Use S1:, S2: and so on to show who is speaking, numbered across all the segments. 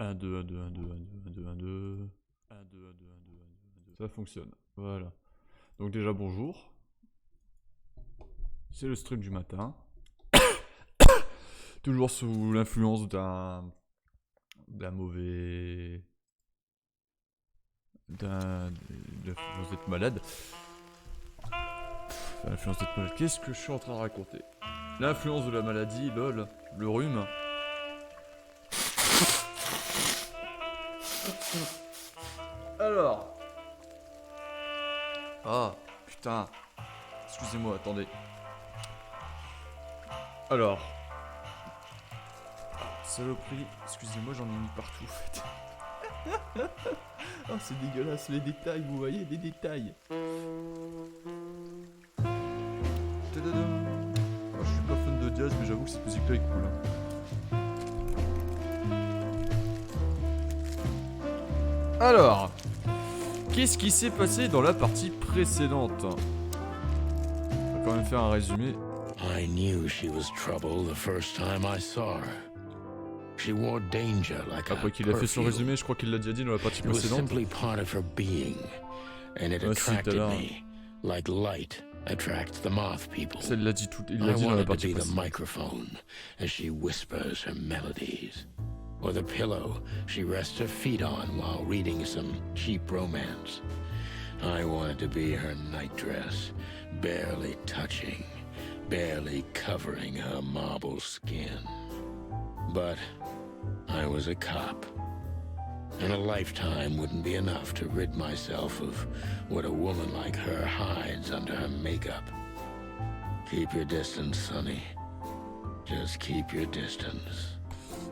S1: 1, 2, 1, 2, 1, 2, 1, 2, 1, 2, 1, 2. 1, 2, 1, 2, 1, 2, 1, 2, 1, 2. Ça fonctionne. Voilà. Donc déjà bonjour. C'est le stream du matin. Toujours sous l'influence d'un mauvais... l'influence d'être malade. L'influence d'être malade. Qu'est-ce que je suis en train de raconter? L'influence de la maladie, lol. Le rhume. Alors. Ah, putain. Excusez-moi, attendez. Alors. Saloperie. Excusez-moi, j'en ai mis partout, en fait. Oh, c'est dégueulasse, les détails, vous voyez, des détails. Alors, je suis pas fan de jazz, mais j'avoue que cette musique-là est cool. Hein. Alors, qu'est-ce qui s'est passé dans la partie précédente? On va quand même faire un résumé.
S2: I knew she was trouble the first time I saw her. She wore danger like a
S1: Après qu'il a fait son résumé, je crois qu'il l'a déjà dit dans la partie
S2: It was
S1: précédente.
S2: simply part of her being, and it
S1: Ah, si,
S2: attracted
S1: t'as
S2: me, like light attracts the moth people.
S1: Ça, il l'a dit tout, il
S2: I
S1: l'a dit dans la
S2: wanted to
S1: partie
S2: be the
S1: précédente.
S2: microphone as she whispers her melodies, or the pillow she rests her feet on while reading some cheap romance. I wanted to be her nightdress, barely touching, barely covering her marble skin. But I was a cop, and a lifetime wouldn't be enough to rid myself of what a woman like her hides under her makeup. Keep your distance, Sonny. Just keep your distance.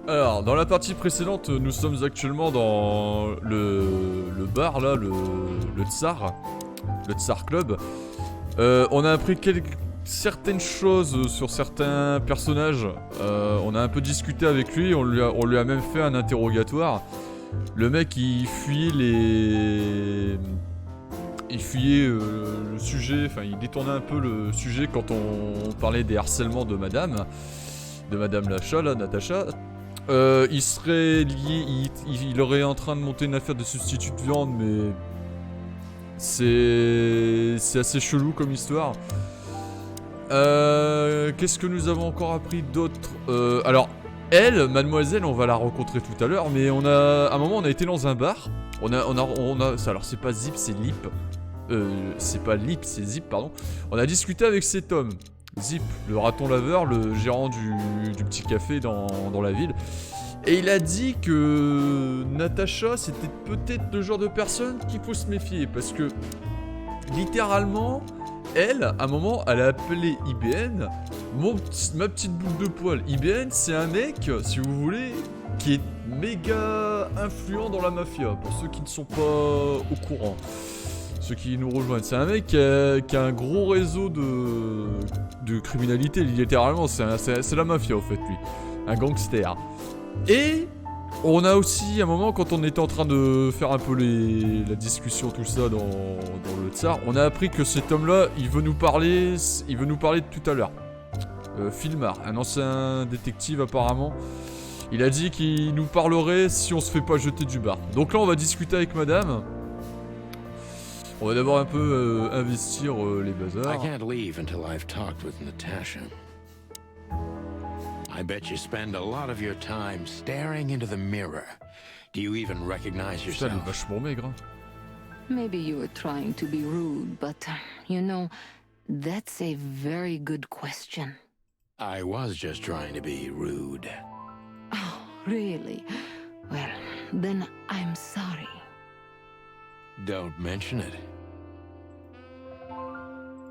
S1: Alors, dans la partie précédente, nous sommes actuellement dans le bar, là, le Tsar Club. On a appris certaines choses sur certains personnages. On a un peu discuté avec lui, on lui a même fait un interrogatoire. Le mec, il fuyait le sujet, enfin il détournait un peu le sujet quand on parlait des harcèlements de madame Lacha, là, Natasha. Il serait lié, il aurait en train de monter une affaire de substitut de viande, mais c'est assez chelou comme histoire. Qu'est-ce que nous avons encore appris d'autre? Alors, elle, mademoiselle, on va la rencontrer tout à l'heure, mais à un moment, on a été dans un bar. Alors, c'est pas Zip, c'est Lip. C'est pas Lip, c'est Zip, pardon. On a discuté avec cet homme. Zip, le raton laveur, le gérant du petit café dans la ville. Et il a dit que Natasha, c'était peut-être le genre de personne qu'il faut se méfier. Parce que, littéralement... Elle, à un moment, elle a appelé IBN ma petite boucle de poil. IBN, c'est un mec, si vous voulez, qui est méga influent dans la mafia. Pour ceux qui ne sont pas au courant, ceux qui nous rejoignent. C'est un mec qui a un gros réseau de criminalité, littéralement. C'est la mafia, en fait, lui. Un gangster. Et... on a aussi, à un moment, quand on était en train de faire un peu la discussion, tout ça, dans le Tsar, on a appris que cet homme-là, il veut nous parler de tout à l'heure. Filmar, un ancien détective apparemment. Il a dit qu'il nous parlerait si on se fait pas jeter du bar. Donc là, on va discuter avec madame. On va d'abord un peu investir les bazars.
S2: I can't leave until I've talked with Natasha. I bet you spend a lot of your time staring into the mirror. Do you even recognize
S1: Putain, elle est
S2: yourself?
S1: vachement maigre. Hein.
S3: Maybe you were trying to be rude, but, you know, that's a very good question.
S2: I was just trying to be rude.
S3: Oh, really? Well, then I'm sorry.
S2: Don't mention it.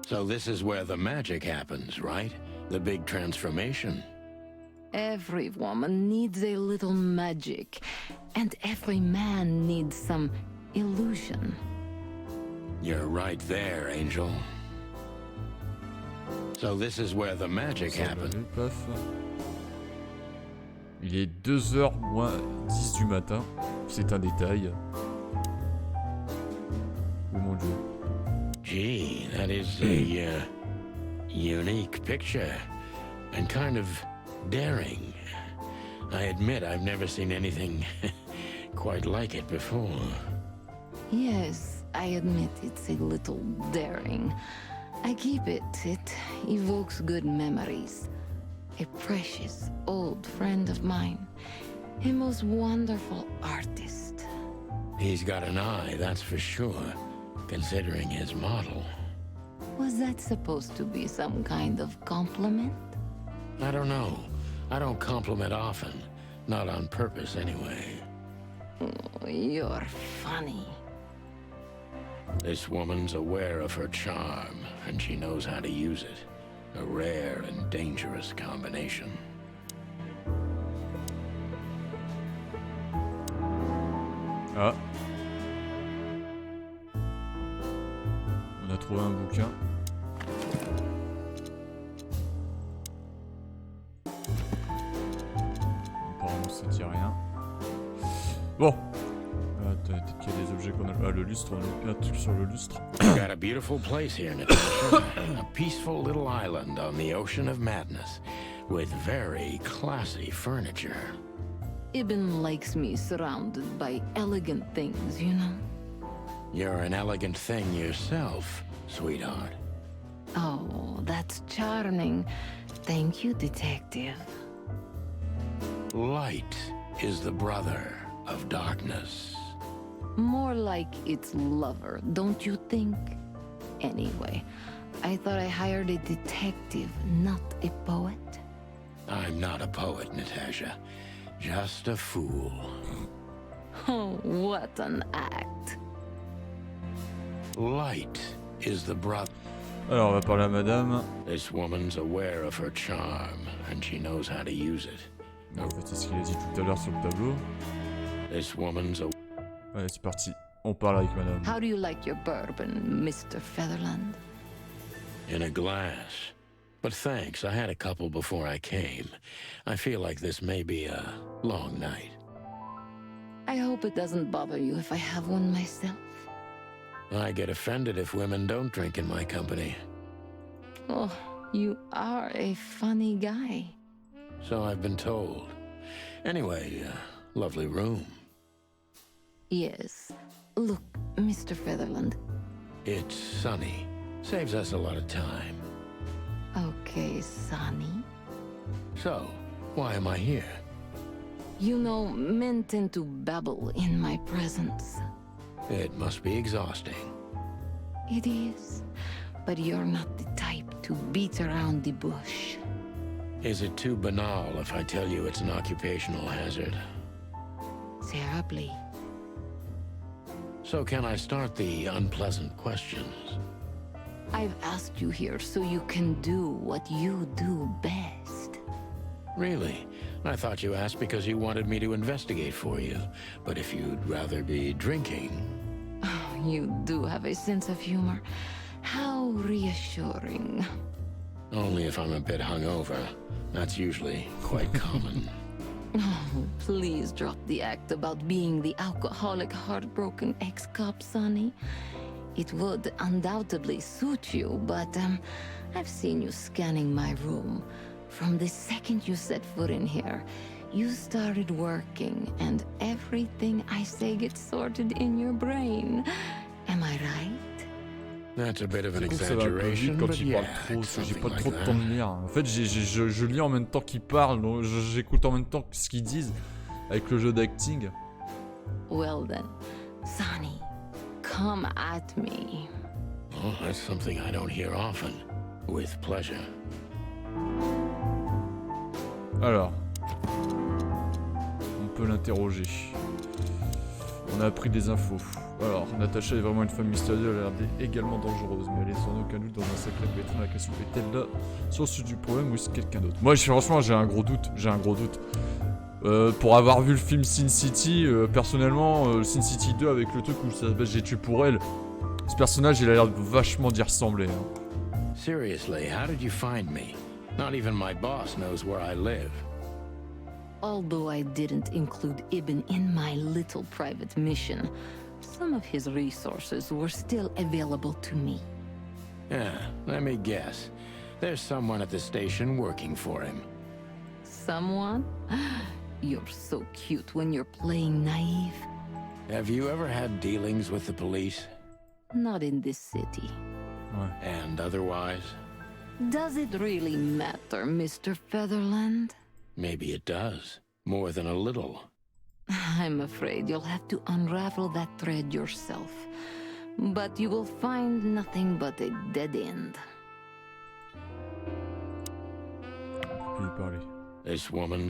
S2: So this is where the magic happens, right? The big transformation.
S3: Every woman needs a little magic, and every man needs some illusion.
S2: You're right there, Angel. So this is where the magic happens.
S1: Paf. Il est 2h moins 10 du matin. C'est un détail. Oh mon dieu.
S2: Gee, that is a unique picture. And kind of daring. I admit I've never seen anything quite like it before.
S3: Yes, I admit it's a little daring. I keep it. It evokes good memories. A precious old friend of mine. A most wonderful artist.
S2: He's got an eye, that's for sure, considering his model.
S3: Was that supposed to be some kind of compliment?
S2: I don't know. I don't compliment often. Not on purpose, anyway.
S3: Oh, you're funny.
S2: This woman's aware of her charm, and she knows how to use it. A rare and dangerous combination.
S1: Ah. On a trouvé un bouquin. Apparemment ça dit rien. Bon. Peut-être qu'il y a des objets qu'on a... Ah, le lustre, on a un truc sur le lustre.
S2: You got a beautiful place here, Natasha. A peaceful little island on the ocean of madness, with very classy furniture.
S3: Ibn likes me surrounded by elegant things, you know?
S2: You're an elegant thing yourself, sweetheart.
S3: Oh, that's charming. Thank you, detective.
S2: Light is the brother of darkness.
S3: More like its lover, don't you think? Anyway, I thought I hired a detective, not a poet.
S2: I'm not a poet, Natasha. Just a fool.
S3: Oh, what an act.
S2: Light is the brother.
S1: Alors, on va parler à madame.
S2: This woman's aware of her charm, and she knows how to use it.
S1: En fait, c'est ce qu'il a dit tout à l'heure sur le tableau.
S2: This woman's a...
S1: Allez, c'est parti. On parle avec madame.
S3: How do you like your bourbon, Mr. Featherland?
S2: in a glass. But thanks, I had a couple before I came. I feel like this may be a long night.
S3: I hope it doesn't bother you if I have one myself.
S2: I get offended if women don't drink in my company.
S3: Oh, you are a funny guy.
S2: So I've been told. Anyway, lovely room.
S3: Yes. Look, Mr. Featherland.
S2: It's Sonny. Saves us a lot of time.
S3: Okay, Sonny.
S2: So, why am I here?
S3: You know, men tend to babble in my presence.
S2: It must be exhausting.
S3: It is. But you're not the type to beat around the bush.
S2: Is it too banal if I tell you it's an occupational hazard?
S3: Terribly.
S2: So can I start the unpleasant questions?
S3: I've asked you here so you can do what you do best.
S2: Really? I thought you asked because you wanted me to investigate for you. But if you'd rather be drinking...
S3: Oh, you do have a sense of humor. How reassuring.
S2: Only if I'm a bit hungover. That's usually quite common.
S3: Oh, please drop the act about being the alcoholic, heartbroken ex-cop, Sonny. It would undoubtedly suit you, but I've seen you scanning my room. From the second you set foot in here, you started working, and everything I say gets sorted in your brain. Am I right?
S2: That's a bit of an
S1: Je trouve que ça va un peu
S2: exaggeration,
S1: vite quand
S2: but
S1: il
S2: yeah,
S1: parle trop,
S2: it's
S1: j'ai
S2: something
S1: pas
S2: like
S1: trop de temps de
S2: that.
S1: lire. En fait, je lis en même temps qu'ils parlent, donc j'écoute en même temps ce qu'ils disent avec le jeu d'acting.
S3: Well then, Sonny, come at me.
S2: Oh, that's something I don't hear often. With pleasure.
S1: Alors, on peut l'interroger. On a appris des infos. Alors, Natasha est vraiment une femme mystérieuse, elle a l'air également dangereuse, mais elle est sans aucun doute dans un sacré pétrin. La question est-elle là, source du problème, ou est-ce quelqu'un d'autre? Moi, franchement, j'ai un gros doute. Pour avoir vu le film Sin City, personnellement, Sin City 2 avec le truc où ça s'appelle J'ai tué pour elle, ce personnage, il a l'air vachement d'y ressembler. Hein.
S2: Seriously, how did you find me? Not even my boss knows where I live.
S3: Although I didn't include Ibn in my little private mission, some of his resources were still available to me.
S2: Yeah, let me guess. There's someone at the station working for him.
S3: Someone? You're so cute when you're playing naive.
S2: Have you ever had dealings with the police?
S3: Not in this city.
S1: Ouais.
S2: And otherwise?
S3: Does it really matter, Mr. Featherland?
S2: Maybe it does. More than a little.
S3: I'm afraid you'll have to unravel that thread yourself. But you will find nothing but a dead end.
S1: Je vais parler.
S2: This woman,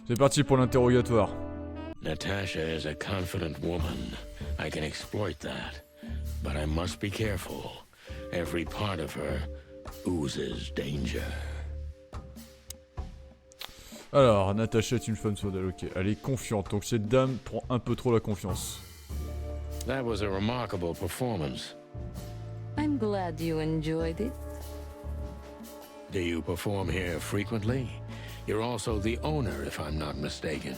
S1: C'est parti pour l'interrogatoire.
S2: Natasha, is a confident woman. I can exploit that. But I must be careful. Every part of her oozes danger.
S1: Alors, Natasha est une femme sodale, ok. Elle est confiante, donc cette dame prend un peu trop la confiance.
S2: That was a remarkable performance.
S3: I'm glad you enjoyed it.
S2: Do you perform here frequently? You're also the owner, if I'm not mistaken.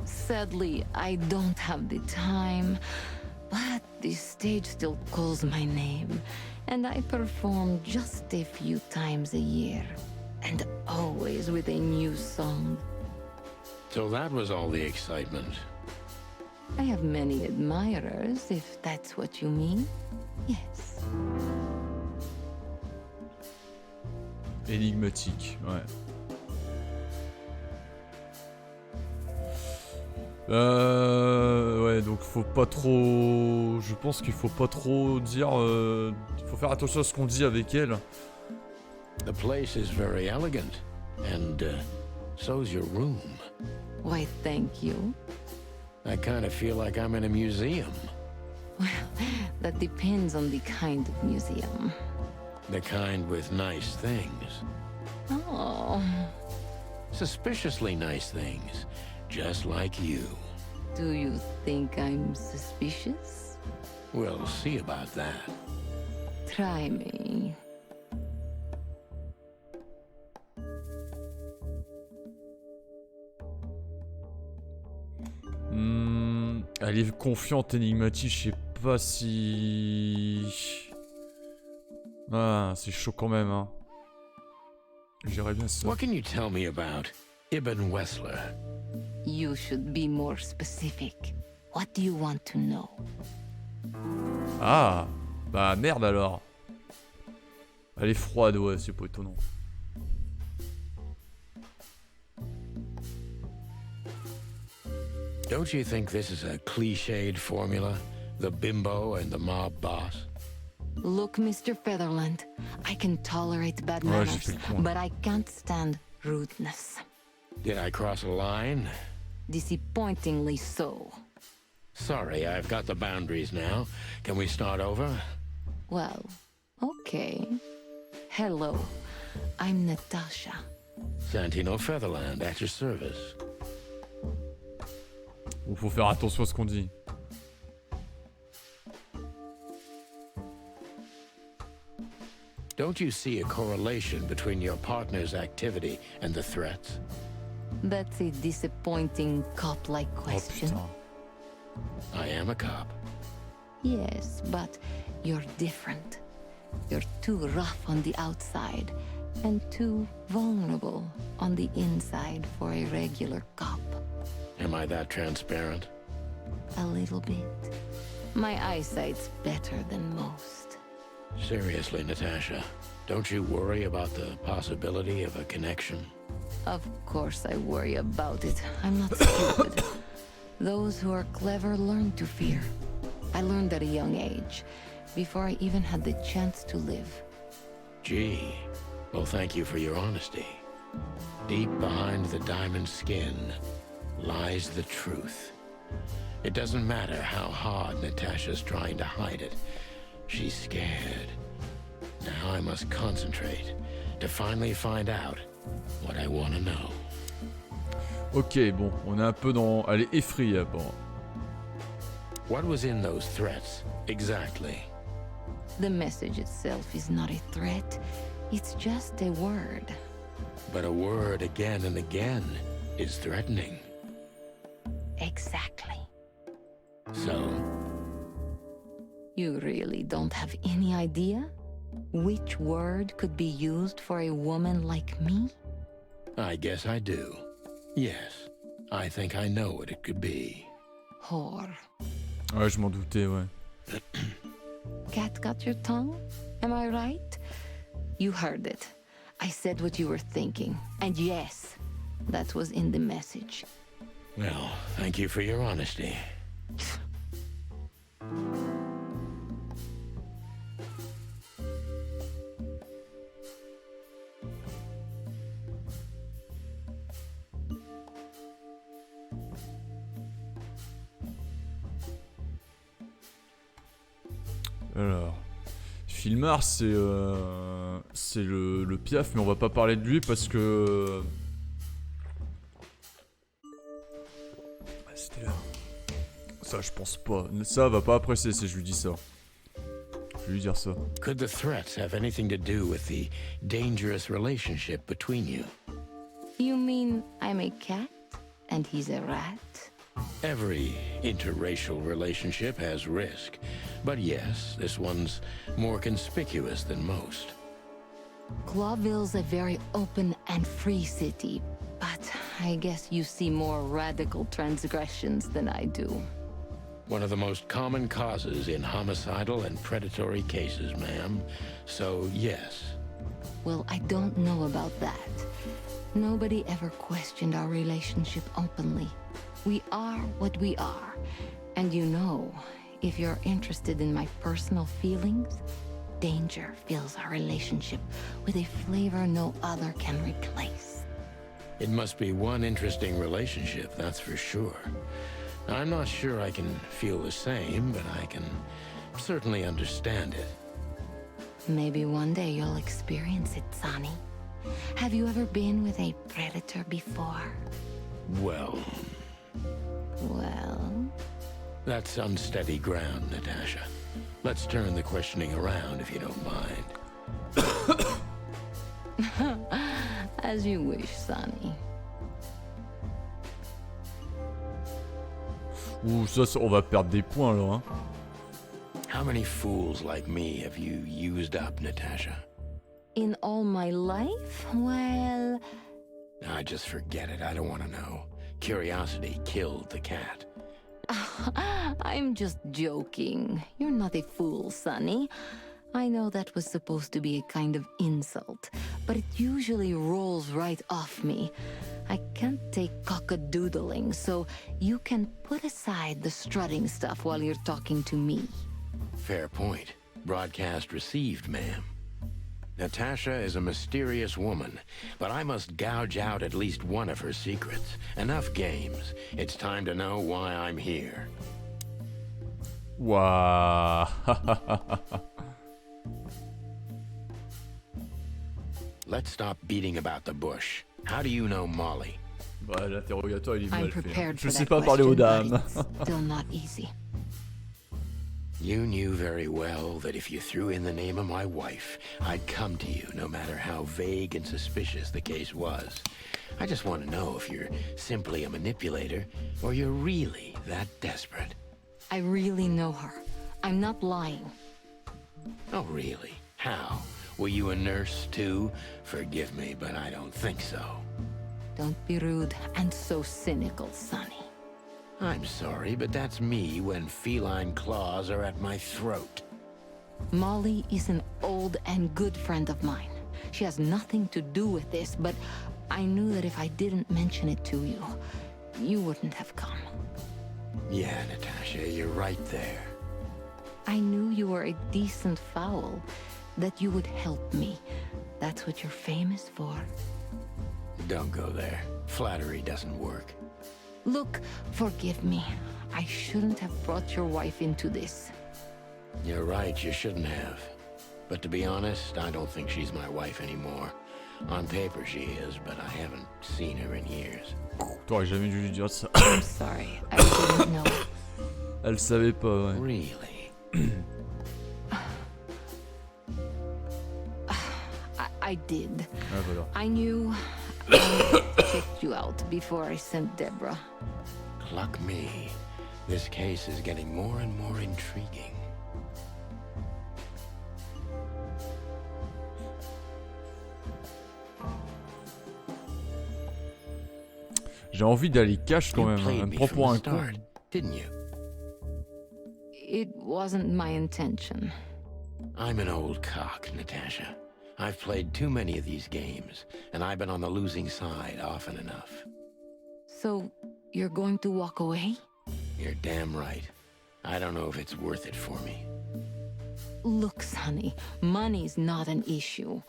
S3: Sadly, I don't have the time, but the stage still calls my name, and I perform just a few times a year, and always with a new song.
S2: So that was all the excitement.
S3: I have many admirers, if that's what you mean. Yes.
S1: Énigmatique, ouais. Ouais, donc faut pas trop... Je pense qu'il faut pas trop dire... Il faut faire attention à ce qu'on dit avec elle.
S2: The place is very elegant, and so's your room.
S3: Why, thank you.
S2: I kind of feel like I'm in a museum.
S3: Well, that depends on the kind of museum.
S2: The kind with nice things.
S3: Oh,
S2: Suspiciously nice things. Just like you.
S3: do you think I'm suspicious?
S2: We'll see about that.
S3: Try me.
S1: Elle est confiante, énigmatique, je sais pas si... Ah, c'est chaud quand même, hein. J'irais bien ça.
S2: What can you tell me about Ibn Wessler?
S3: You should be more specific. What do you want to know?
S1: Ah, bah merde alors. Elle est froide, ouais, c'est pas étonnant.
S2: Don't you think this is a cliched formula? The bimbo and the mob boss?
S3: Look, Mr. Featherland, I can tolerate bad
S1: Ouais, j'ai
S3: manners,
S1: fait le point.
S3: but I can't stand rudeness.
S2: Did I cross a line?
S3: Disappointingly so.
S2: Sorry, I've got the boundaries now. Can we start over?
S3: Well, okay. Hello, I'm Natasha.
S2: Santino Featherland, at your service.
S1: Il faut faire attention à ce qu'on dit.
S2: Don't you see a correlation between your partner's activity and the threats?
S3: That's a disappointing cop-like
S1: Oh
S3: question.
S1: putain.
S2: I am a cop.
S3: Yes, but you're different. You're too rough on the outside and too vulnerable on the inside for a regular cop.
S2: Am I that transparent?
S3: A little bit. My eyesight's better than most.
S2: Seriously, Natasha, don't you worry about the possibility of a connection?
S3: Of course I worry about it. I'm not stupid. Those who are clever learn to fear. I learned at a young age, before I even had the chance to live.
S2: Gee, well, thank you for your honesty. Deep behind the diamond skin lies the truth. It doesn't matter how hard Natasha's trying to hide it. She's scared. Now I must concentrate to finally find out what I want to know.
S1: Ok, bon, on est un peu dans... Elle est effrayée, bon.
S2: What was in those threats, exactly?
S3: The message itself is not a threat. It's just a word.
S2: But a word again and again is threatening.
S3: Exactly.
S2: So,
S3: You really don't have any idea which word could be used for a woman like me?
S2: I guess I do. Yes, I think I know what it could be.
S3: Whore.
S1: Ouais, je m'en doutais, ouais.
S3: Cat got your tongue? Am I right? You heard it. I said what you were thinking. And yes, that was in the message.
S2: Well, thank you for your honesty.
S1: Alors, Filmar, c'est le Piaf, mais on va pas parler de lui parce que... Ah, c'était là. Ça, je pense pas. Ça va pas apprécier si je lui dis ça. Je vais lui dire ça.
S2: Could the threats have anything to do with the dangerous relationship between you?
S3: You mean I'm a cat and he's a rat?
S2: Every interracial relationship has risk, but yes, this one's more conspicuous than most.
S3: Clawville's a very open and free city, but I guess you see more radical transgressions than I do.
S2: One of the most common causes in homicidal and predatory cases, ma'am. So, yes.
S3: Well, I don't know about that. Nobody ever questioned our relationship openly. We are what we are. And you know, if you're interested in my personal feelings, danger fills our relationship with a flavor no other can replace.
S2: It must be one interesting relationship, that's for sure. I'm not sure I can feel the same, but I can certainly understand it.
S3: Maybe one day you'll experience it, Sonny. Have you ever been with a predator before?
S2: Well,
S3: Well,
S2: that's unsteady ground, Natasha. Let's turn the questioning around if you don't mind.
S3: as you wish, Sonny.
S1: Ouh, ça, on va perdre des points, là, hein.
S2: How many fools like me have you used up, Natasha?
S3: In all my life? Well,
S2: I just forget it. I don't want to know. Curiosity killed the cat.
S3: I'm just joking. You're not a fool, Sonny. I know that was supposed to be a kind of insult, but it usually rolls right off me. I can't take cock-a-doodling, so you can put aside the strutting stuff while you're talking to me.
S2: Fair point. Broadcast received, ma'am. Natasha is a mysterious woman, but I must gouge out at least one of her secrets. Enough games. It's time to know why I'm here.
S1: Waouh.
S2: Let's stop beating about the bush. How do you know Molly?
S1: Bah, l'interrogatoire, il est
S3: I'm
S1: mal fait.
S3: prepared
S1: Je
S3: for
S1: sais
S3: that
S1: pas parler aux
S3: question,
S1: dames.
S3: but it's still not easy.
S2: You knew very well that if you threw in the name of my wife, I'd come to you no matter how vague and suspicious the case was. I just want to know if you're simply a manipulator or you're really that desperate.
S3: I really know her. I'm not lying.
S2: Oh, really? How? Were you a nurse, too? Forgive me, but I don't think so.
S3: Don't be rude and so cynical, Sonny.
S2: I'm sorry, but that's me when feline claws are at my throat.
S3: Molly is an old and good friend of mine. She has nothing to do with this, but I knew that if I didn't mention it to you, you wouldn't have come.
S2: Yeah, Natasha, you're right there.
S3: I knew you were a decent fowl, that you would help me. That's what you're famous for.
S2: Don't go there. Flattery doesn't work.
S3: Look, forgive me. I shouldn't have brought your wife into this.
S2: You're right, you shouldn't have. But to be honest, I don't think she's my wife anymore. On paper she is, but I haven't seen her in years.
S1: T'aurais jamais dû lui dire ça.
S3: I'm sorry, I didn't know.
S1: Elle savait pas, ouais.
S2: Really?
S3: I did.
S1: Ah, voilà.
S3: I knew I checked you out before I sent Deborah.
S2: Cluck me. This case is getting more and more intriguing.
S1: J'ai envie d'aller cash quand
S2: You
S1: même, hein.
S2: played
S1: Elle me
S2: me
S1: prend
S2: from
S1: pour
S2: the
S1: un con.
S2: start, didn't you?
S3: It wasn't my intention.
S2: I'm an old cock, Natasha. I've played too many of these games, and I've been on the losing side often enough.
S3: So, you're going to walk away?
S2: You're damn right. I don't know if it's worth it for me.
S3: Look, Sonny, money's not an issue.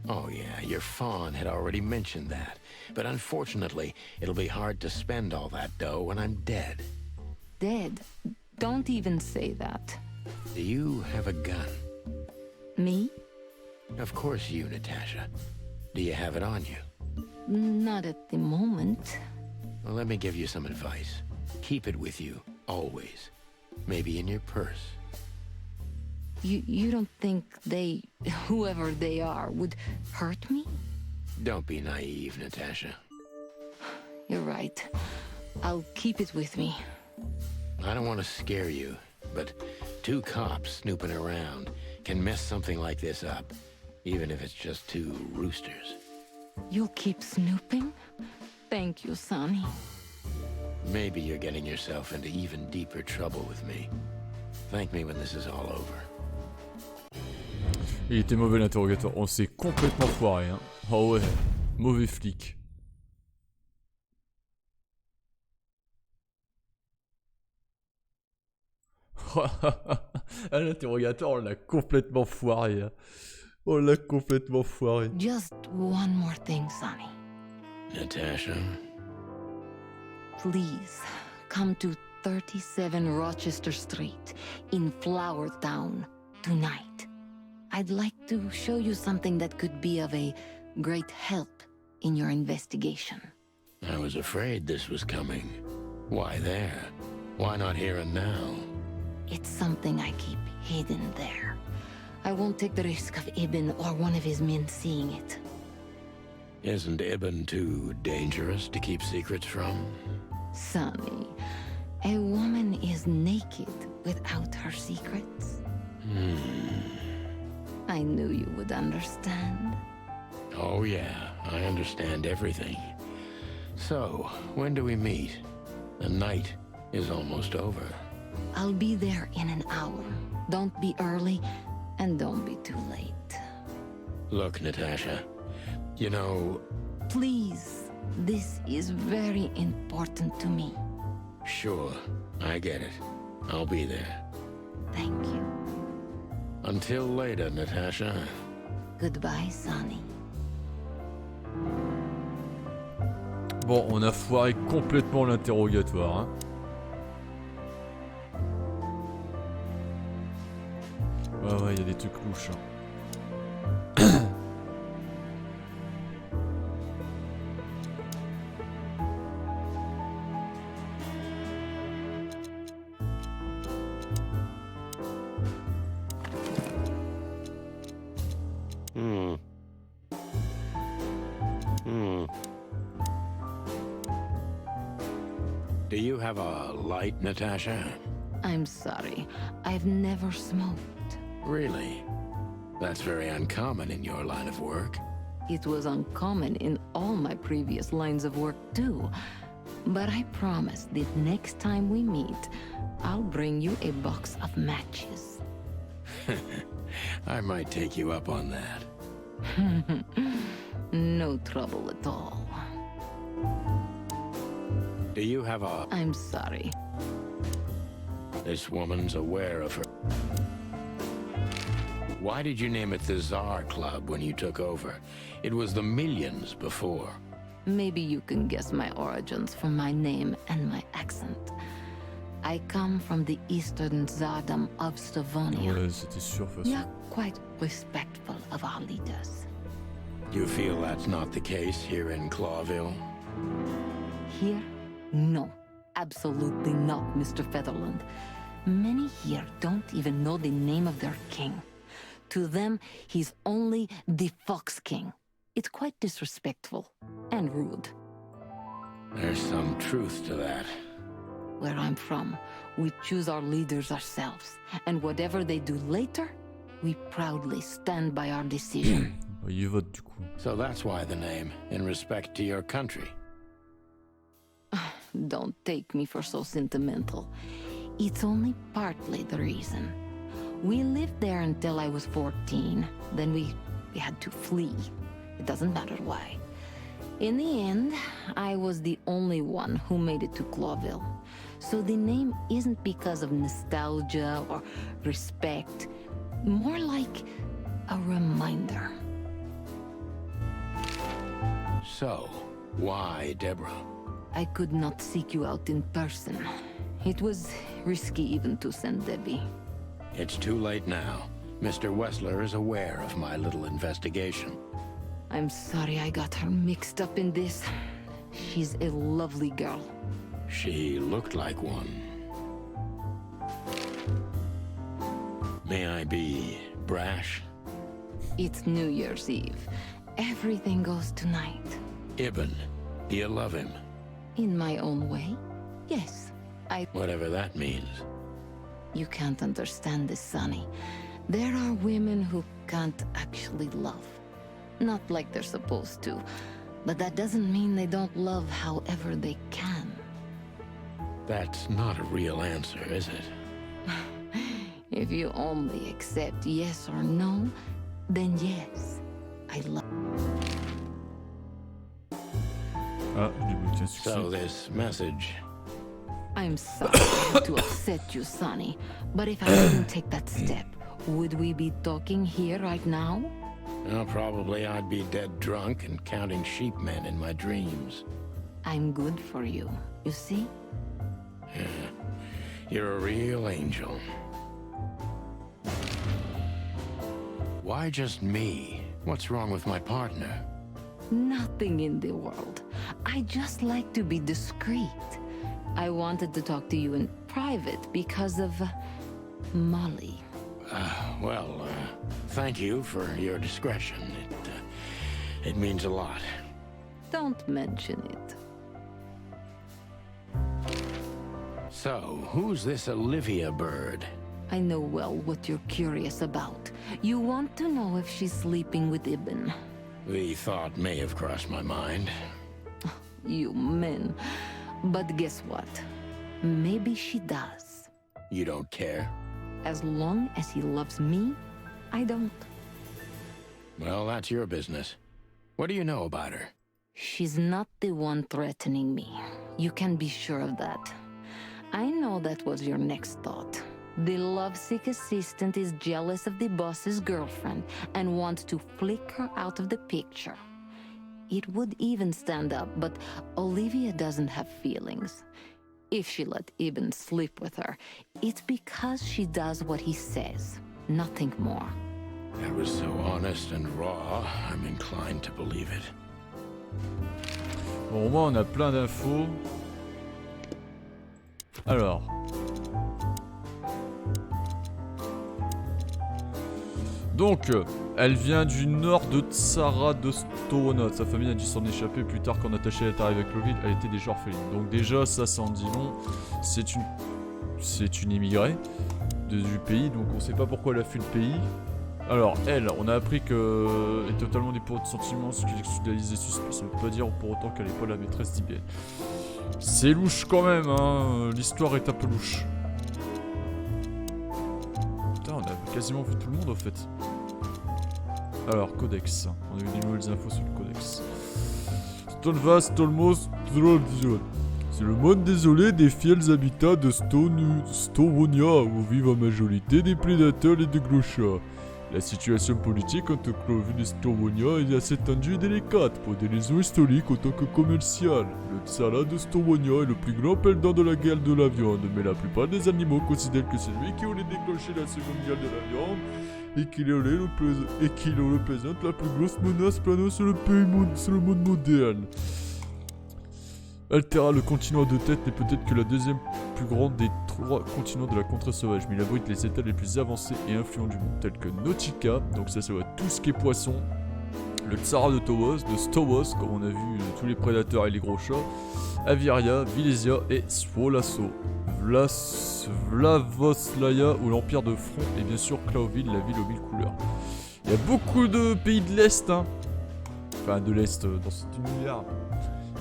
S2: Oh yeah, your fawn had already mentioned that. But unfortunately, it'll be hard to spend all that dough when I'm dead.
S3: Dead? Don't even say that.
S2: Do you have a gun?
S3: Me?
S2: Of course you, Natasha. Do you have it on you?
S3: Not at the moment.
S2: Well, let me give you some advice. Keep it with you, always. Maybe in your purse.
S3: You don't think they, whoever they are, would hurt me?
S2: Don't be naive, Natasha.
S3: You're right. I'll keep it with me.
S2: I don't want to scare you, but 2 cops snooping around can mess something like this up, even if it's just 2 roosters.
S3: You'll keep snooping? Thank you, Sonny.
S2: Maybe you're getting yourself into even deeper trouble with me. Thank me when this is all over.
S1: Il était mauvais l'interrogatoire. On s'est complètement foiré, hein. Oh ouais, mauvais flic. À l'interrogatoire, on l'a complètement foiré. Hein. On l'a complètement foiré.
S3: Just one more thing, Sonny.
S2: Natasha?
S3: Please, come to 37 Rochester Street in Flower Town tonight. I'd like to show you something that could be of a great help in your investigation.
S2: I was afraid this was coming. Why there? Why not here and now?
S3: It's something I keep hidden there. I won't take the risk of Ibn or one of his men seeing it.
S2: Isn't Ibn too dangerous to keep secrets from?
S3: Sonny, a woman is naked without her secrets. I knew you would understand.
S2: Oh yeah, I understand everything. So, when do we meet? The night is almost over.
S3: I'll be there in an hour. Don't be early, and don't be too late.
S2: Look, Natasha, you know...
S3: Please, this is very important to me.
S2: Sure, I get it. I'll be there.
S3: Thank you.
S2: Until later, Natasha.
S3: Goodbye, Sonny.
S1: Bon, on a foiré complètement l'interrogatoire. Hein. Ouais, il y a des trucs louches. Hein.
S2: Do you have a light, Natasha?
S3: I'm sorry. I've never smoked.
S2: Really? That's very uncommon in your line of work.
S3: It was uncommon in all my previous lines of work, too. But I promise that next time we meet, I'll bring you a box of matches.
S2: I might take you up on that.
S3: No trouble at all.
S2: Do you have a...
S3: I'm sorry.
S2: This woman's aware of her... Why did you name it the Tsar Club when you took over? It was the Millions before.
S3: Maybe you can guess my origins from my name and my accent. I come from the eastern Tsardom of Slavonia.
S1: Ouais, c'était sûr, de toute
S3: We
S1: façon.
S3: are quite respectful of our leaders.
S2: You feel that's not the case here in Clawville?
S3: Here? No. Absolutely not, Mr. Featherland. Many here don't even know the name of their king. To them, he's only the Fox King. It's quite disrespectful and rude.
S2: There's some truth to that.
S3: Where I'm from, we choose our leaders ourselves, and whatever they do later, we proudly stand by our decision.
S1: Il vote du coup.
S2: So that's why the name, in respect to your country.
S3: don't take me for so sentimental. It's only partly the reason. We lived there until I was 14. Then we had to flee. It doesn't matter why. In the end, I was the only one who made it to Clawville. So the name isn't because of nostalgia or respect. More like a reminder.
S2: So, why Deborah?
S3: I could not seek you out in person. It was risky even to send Debbie.
S2: It's too late now. Mr. Wessler is aware of my little investigation.
S3: I'm sorry I got her mixed up in this. She's a lovely girl.
S2: She looked like one. May I be brash?
S3: It's New Year's Eve. Everything goes tonight.
S2: Ibn, do you love him?
S3: In my own way, yes.
S2: Whatever that means.
S3: You can't understand this, Sonny. There are women who can't actually love. Not like they're supposed to. But that doesn't mean they don't love however they can.
S2: That's not a real answer, is it?
S3: If you only accept yes or no, then yes, I love.
S1: Ah, j'ai bloqué un succès.
S2: So this message.
S3: I'm sorry to upset you, Sonny, but if I didn't take that step, would we be talking here right now?
S2: Well, probably I'd be dead drunk and counting sheepmen in my dreams.
S3: I'm good for you, you see?
S2: Yeah, you're a real angel. Why just me? What's wrong with my partner?
S3: Nothing in the world. I just like to be discreet. I wanted to talk to you in private because of Molly.
S2: Well, thank you for your discretion. It means a lot.
S3: Don't mention it.
S2: So, who's this Olivia bird?
S3: I know well what you're curious about. You want to know if she's sleeping with Ibn.
S2: The thought may have crossed my mind.
S3: You men. But guess what? Maybe she does.
S2: You don't care?
S3: As long as he loves me, I don't.
S2: Well, that's your business. What do you know about her?
S3: She's not the one threatening me. You can be sure of that. I know that was your next thought. The lovesick assistant is jealous of the boss's girlfriend and wants to flick her out of the picture. It would even stand up, but Olivia doesn't have feelings. If she let Ibn sleep with her, it's because she does what he says, nothing more.
S2: That was so honest and raw, I'm inclined to believe it.
S1: Bon, au moins on a plein d'infos. Alors. Donc, elle vient du nord de Tsara de Stona. Sa famille a dû s'en échapper plus tard quand Natasha est arrivée avec Loville. Elle était déjà orpheline. Donc déjà, ça en dit long. C'est une immigrée du pays. Donc on sait pas pourquoi elle a fui le pays. Alors, elle, on a appris qu'elle est totalement dépourvue de sentiments, ce qui l'excuse et suspect. Ça veut pas dire pour autant qu'elle est pas la maîtresse d'Ibn. C'est louche quand même, hein. L'histoire est un peu louche. Putain, on a quasiment vu tout le monde, au fait. Alors, codex. On a eu des nouvelles infos sur le codex. Stolva, Stolmos, Stolvision. C'est le monde désolé des fidèles habitats de Stowonia, où vivent en majorité des prédateurs et des clochards. La situation politique entre Clawville et Stowonia est assez tendue et délicate pour des raisons historiques autant que commerciales. Le Tsara de Stowonia est le plus grand perdant de la guerre de la viande, mais la plupart des animaux considèrent que c'est lui qui aurait déclenché la seconde guerre de la viande et qu'il représente la plus grosse menace planant sur le monde moderne. Altera, le continent de tête, n'est peut-être que la deuxième plus grande des 3 continents de la contre-sauvage, mais il abrite les états les plus avancés et influents du monde, tels que Nautica, donc ça va tout ce qui est poisson, le Tsara de Stowos, comme on a vu tous les prédateurs et les gros chats, Aviria, Vilésia et Swolasso, Vlavoslaya ou l'Empire de Front, et bien sûr Clawville, la ville aux 1000 couleurs. Il y a beaucoup de pays de l'Est, hein. Enfin de l'Est dans cet univers.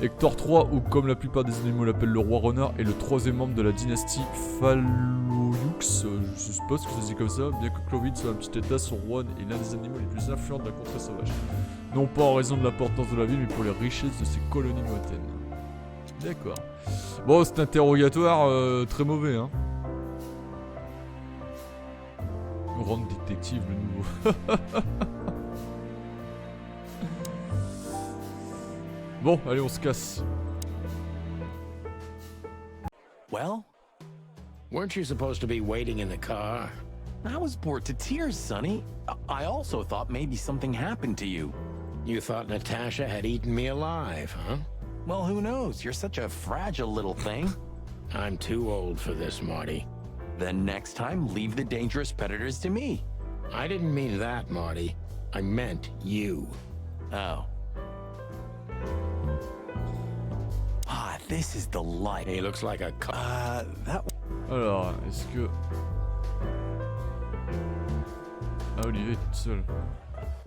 S1: Hector III, ou comme la plupart des animaux l'appellent le roi renard, est le troisième membre de la dynastie Phalloyux. Je suppose que ça se dit comme ça, bien que Clovis soit un petit état, son roi est l'un des animaux les plus influents de la contrée sauvage. Non pas en raison de l'importance de la ville, mais pour les richesses de ses colonies lointaines. D'accord. Bon, cet interrogatoire très mauvais, hein. Rendre détective, le nouveau. Bon, allez, on se casse.
S4: Well,
S2: Weren't you supposed to be waiting in the car?
S4: I was bored to tears, Sonny. I also thought maybe something happened to you.
S2: You thought Natasha had eaten me alive, huh?
S4: Well, who knows? You're such a fragile little thing.
S2: I'm too old for this, Marty.
S4: Then next time, leave the dangerous predators to me.
S2: I didn't mean that, Marty. I meant you.
S4: Oh. Ah, this is the light.
S2: He looks like a
S4: That...
S1: Alors, est-ce que... Ah, Olivier est toute seule.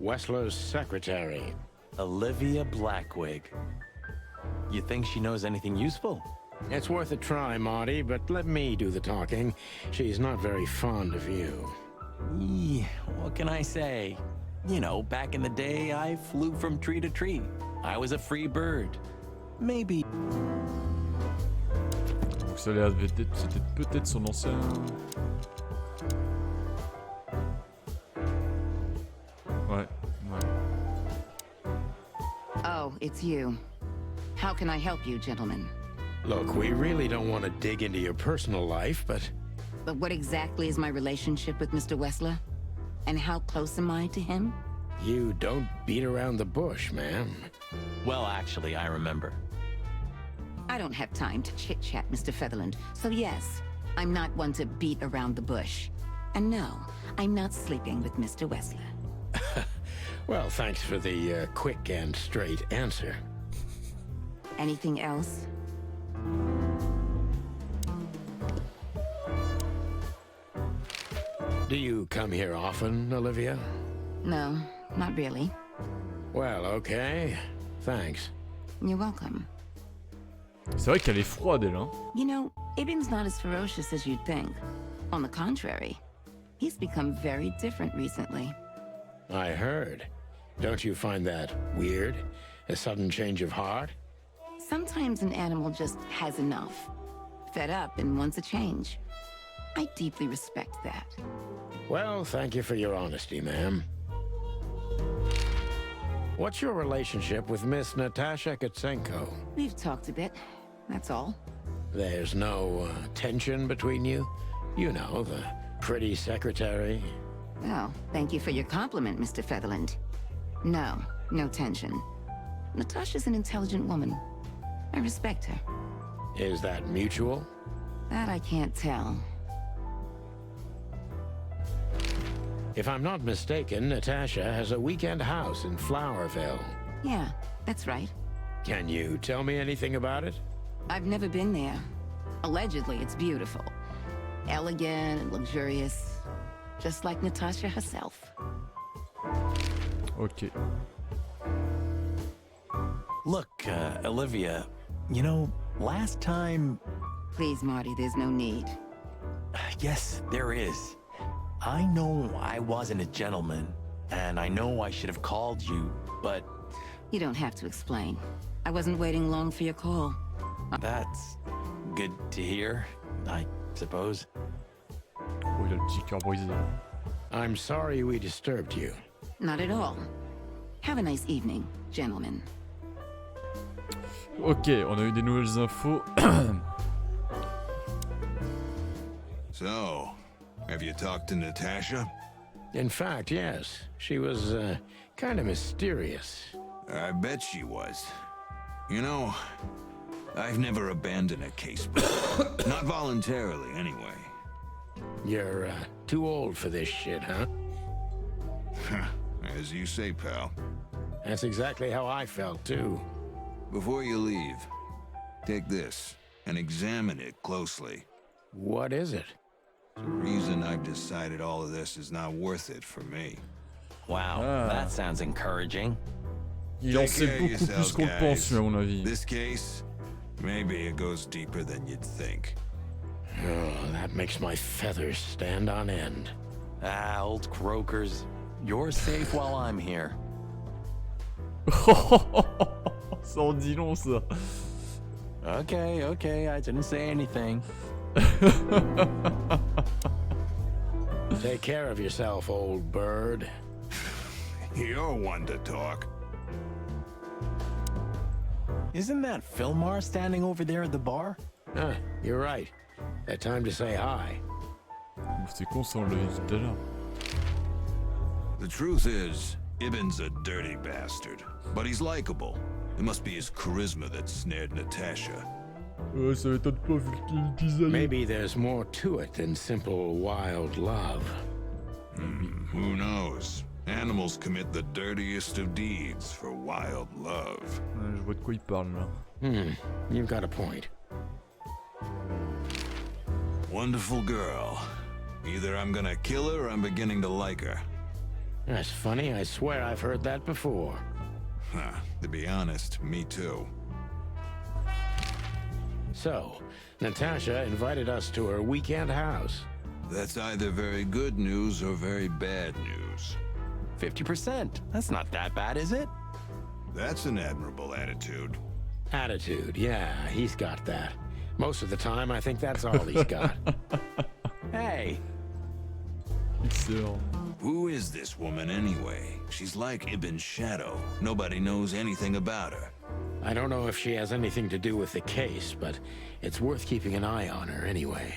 S2: Wessler's secretary.
S4: Olivia Blackwig. You think she knows anything useful?
S2: It's worth a try, Marty, but let me do the talking. She's not very fond of you.
S4: What can I say? You know, back in the day, I flew from tree to tree. I was a free bird. Maybe.
S1: Donc ça c'était peut-être son ancien... Ouais, ouais.
S5: Oh, it's you. How can I help you, gentlemen?
S2: Look, we really don't want to dig into your personal life, but...
S5: But what exactly is my relationship with Mr. Wessler? And how close am I to him?
S2: You don't beat around the bush, ma'am.
S4: Well, actually, I remember.
S5: I don't have time to chit-chat, Mr. Featherland. So yes, I'm not one to beat around the bush. And no, I'm not sleeping with Mr. Wessler.
S2: Well, thanks for the quick and straight answer.
S5: Anything else?
S2: Do you come here often, Olivia?
S5: No, not really.
S2: Well, okay. Thanks.
S5: You're welcome.
S1: C'est vrai qu'elle est froide, elle, hein.
S5: You know, Ibn's not as ferocious as you'd think. On the contrary, he's become very different recently.
S2: I heard. Don't you find that weird? A sudden change of heart?
S5: Sometimes an animal just has enough. Fed up and wants a change. I deeply respect that.
S2: Well, thank you for your honesty, ma'am. What's your relationship with Miss Natasha Katsenko?
S5: We've talked a bit, that's all.
S2: There's no tension between you? You know, the pretty secretary.
S5: Oh, thank you for your compliment, Mr. Featherland. No, no tension. Natasha's an intelligent woman. I respect her.
S2: Is that mutual?
S5: That I can't tell.
S2: If I'm not mistaken, Natasha has a weekend house in Flowerville.
S5: Yeah, that's right.
S2: Can you tell me anything about it?
S5: I've never been there. Allegedly, it's beautiful. Elegant and luxurious. Just like Natasha herself.
S1: Ok.
S4: Look, Olivia, you know, last time...
S5: Please, Marty, there's no need.
S4: Yes, there is. I know I wasn't a gentleman, and I know I should have called you, but...
S5: You don't have to explain. I wasn't waiting long for your call.
S4: That's good to hear, I suppose.
S1: Oh, il a le petit cœur brisé.
S2: I'm sorry we disturbed you.
S5: Not at all. Have a nice evening, gentlemen.
S1: Ok, on a eu des nouvelles infos.
S6: So, have you talked to Natasha?
S2: In fact, yes. She was, kind of mysterious.
S6: I bet she was. You know, I've never abandoned a case before. Not voluntarily, anyway.
S2: You're, too old for this shit, huh?
S6: As you say, pal.
S2: That's exactly how I felt, too.
S6: Before you leave, take this and examine it closely.
S2: What is it?
S6: The reason I've decided all of this is not worth it for me.
S4: Wow, that sounds encouraging.
S1: Il en
S6: Take
S1: sait
S6: care of
S1: beaucoup plus
S6: yourselves,
S1: qu'on le pense,
S6: guys.
S1: lui, à mon avis.
S6: This case, maybe it goes deeper than you'd think.
S2: Oh, that makes my feathers stand on end.
S4: Ah, old croakers. You're safe while I'm here.
S1: Ça en dit long, ça.
S4: Okay, okay, I didn't say anything.
S2: Take care of yourself, old bird.
S6: You're one to talk.
S4: Isn't that Philmar standing over there at the bar?
S2: Ah, you're right. That time to say hi.
S1: C'est con, ça, on l'a vu tout à l'heure.
S6: The truth is, Ibn's a dirty bastard, but he's likable. It must be his charisma that snared Natasha.
S1: Ouais, ça m'étonne pas vu le design.
S2: Maybe there's more to it than simple wild love.
S6: Who knows? Animals commit the dirtiest of deeds for wild love.
S1: Ouais, je vois de quoi il parle, là.
S2: You've got a point.
S6: Wonderful girl. Either I'm gonna kill her or I'm beginning to like her.
S2: That's funny. I swear I've heard that before.
S6: Huh, to be honest, me too.
S2: So, Natasha invited us to her weekend house.
S6: That's either very good news or very bad news.
S4: 50%. That's not that bad, is it?
S6: That's an admirable attitude.
S2: Attitude, yeah, he's got that. Most of the time, I think that's all he's got.
S4: Hey,
S1: Excellent.
S6: Who is this woman anyway? She's like Ibn's shadow. Nobody knows anything about her.
S2: I don't know if she has anything to do with the case, but it's worth keeping an eye on her anyway.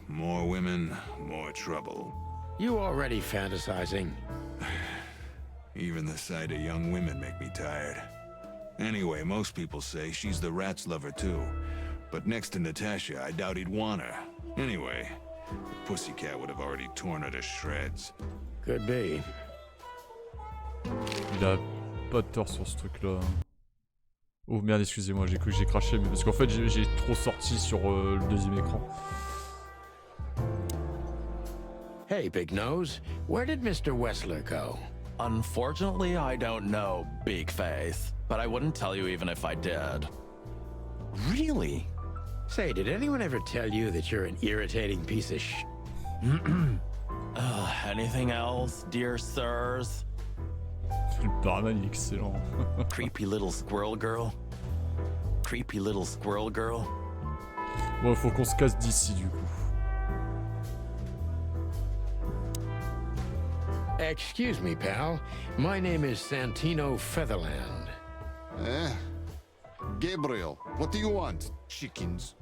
S6: More women, more trouble.
S2: You already fantasizing?
S6: Even the sight of young women make me tired. Anyway, most people say she's the rat's lover too. But next to Natasha, I doubt he'd want her. Anyway, the pussycat would have already torn her to shreds.
S2: Could be.
S1: Il a pas de tort sur ce truc-là. Oh merde, excusez-moi, j'ai cru que j'ai craché, mais parce qu'en fait, j'ai trop sorti sur le deuxième écran.
S2: Hey, Big Nose, where did Mr. Wessler go?
S4: unfortunately, I don't know, Big Face. But I wouldn't tell you even if I did. Really?
S2: Say, did anyone ever tell you that you're an irritating piece of sh...
S4: Anything else, dear sirs?
S1: Le barman il est excellent.
S4: Creepy little squirrel girl? Creepy little squirrel girl?
S1: Bon, faut qu'on se casse d'ici du coup.
S2: Excuse me, pal. My name is Santino Featherland.
S7: Gabriel, what do you want? Chickens.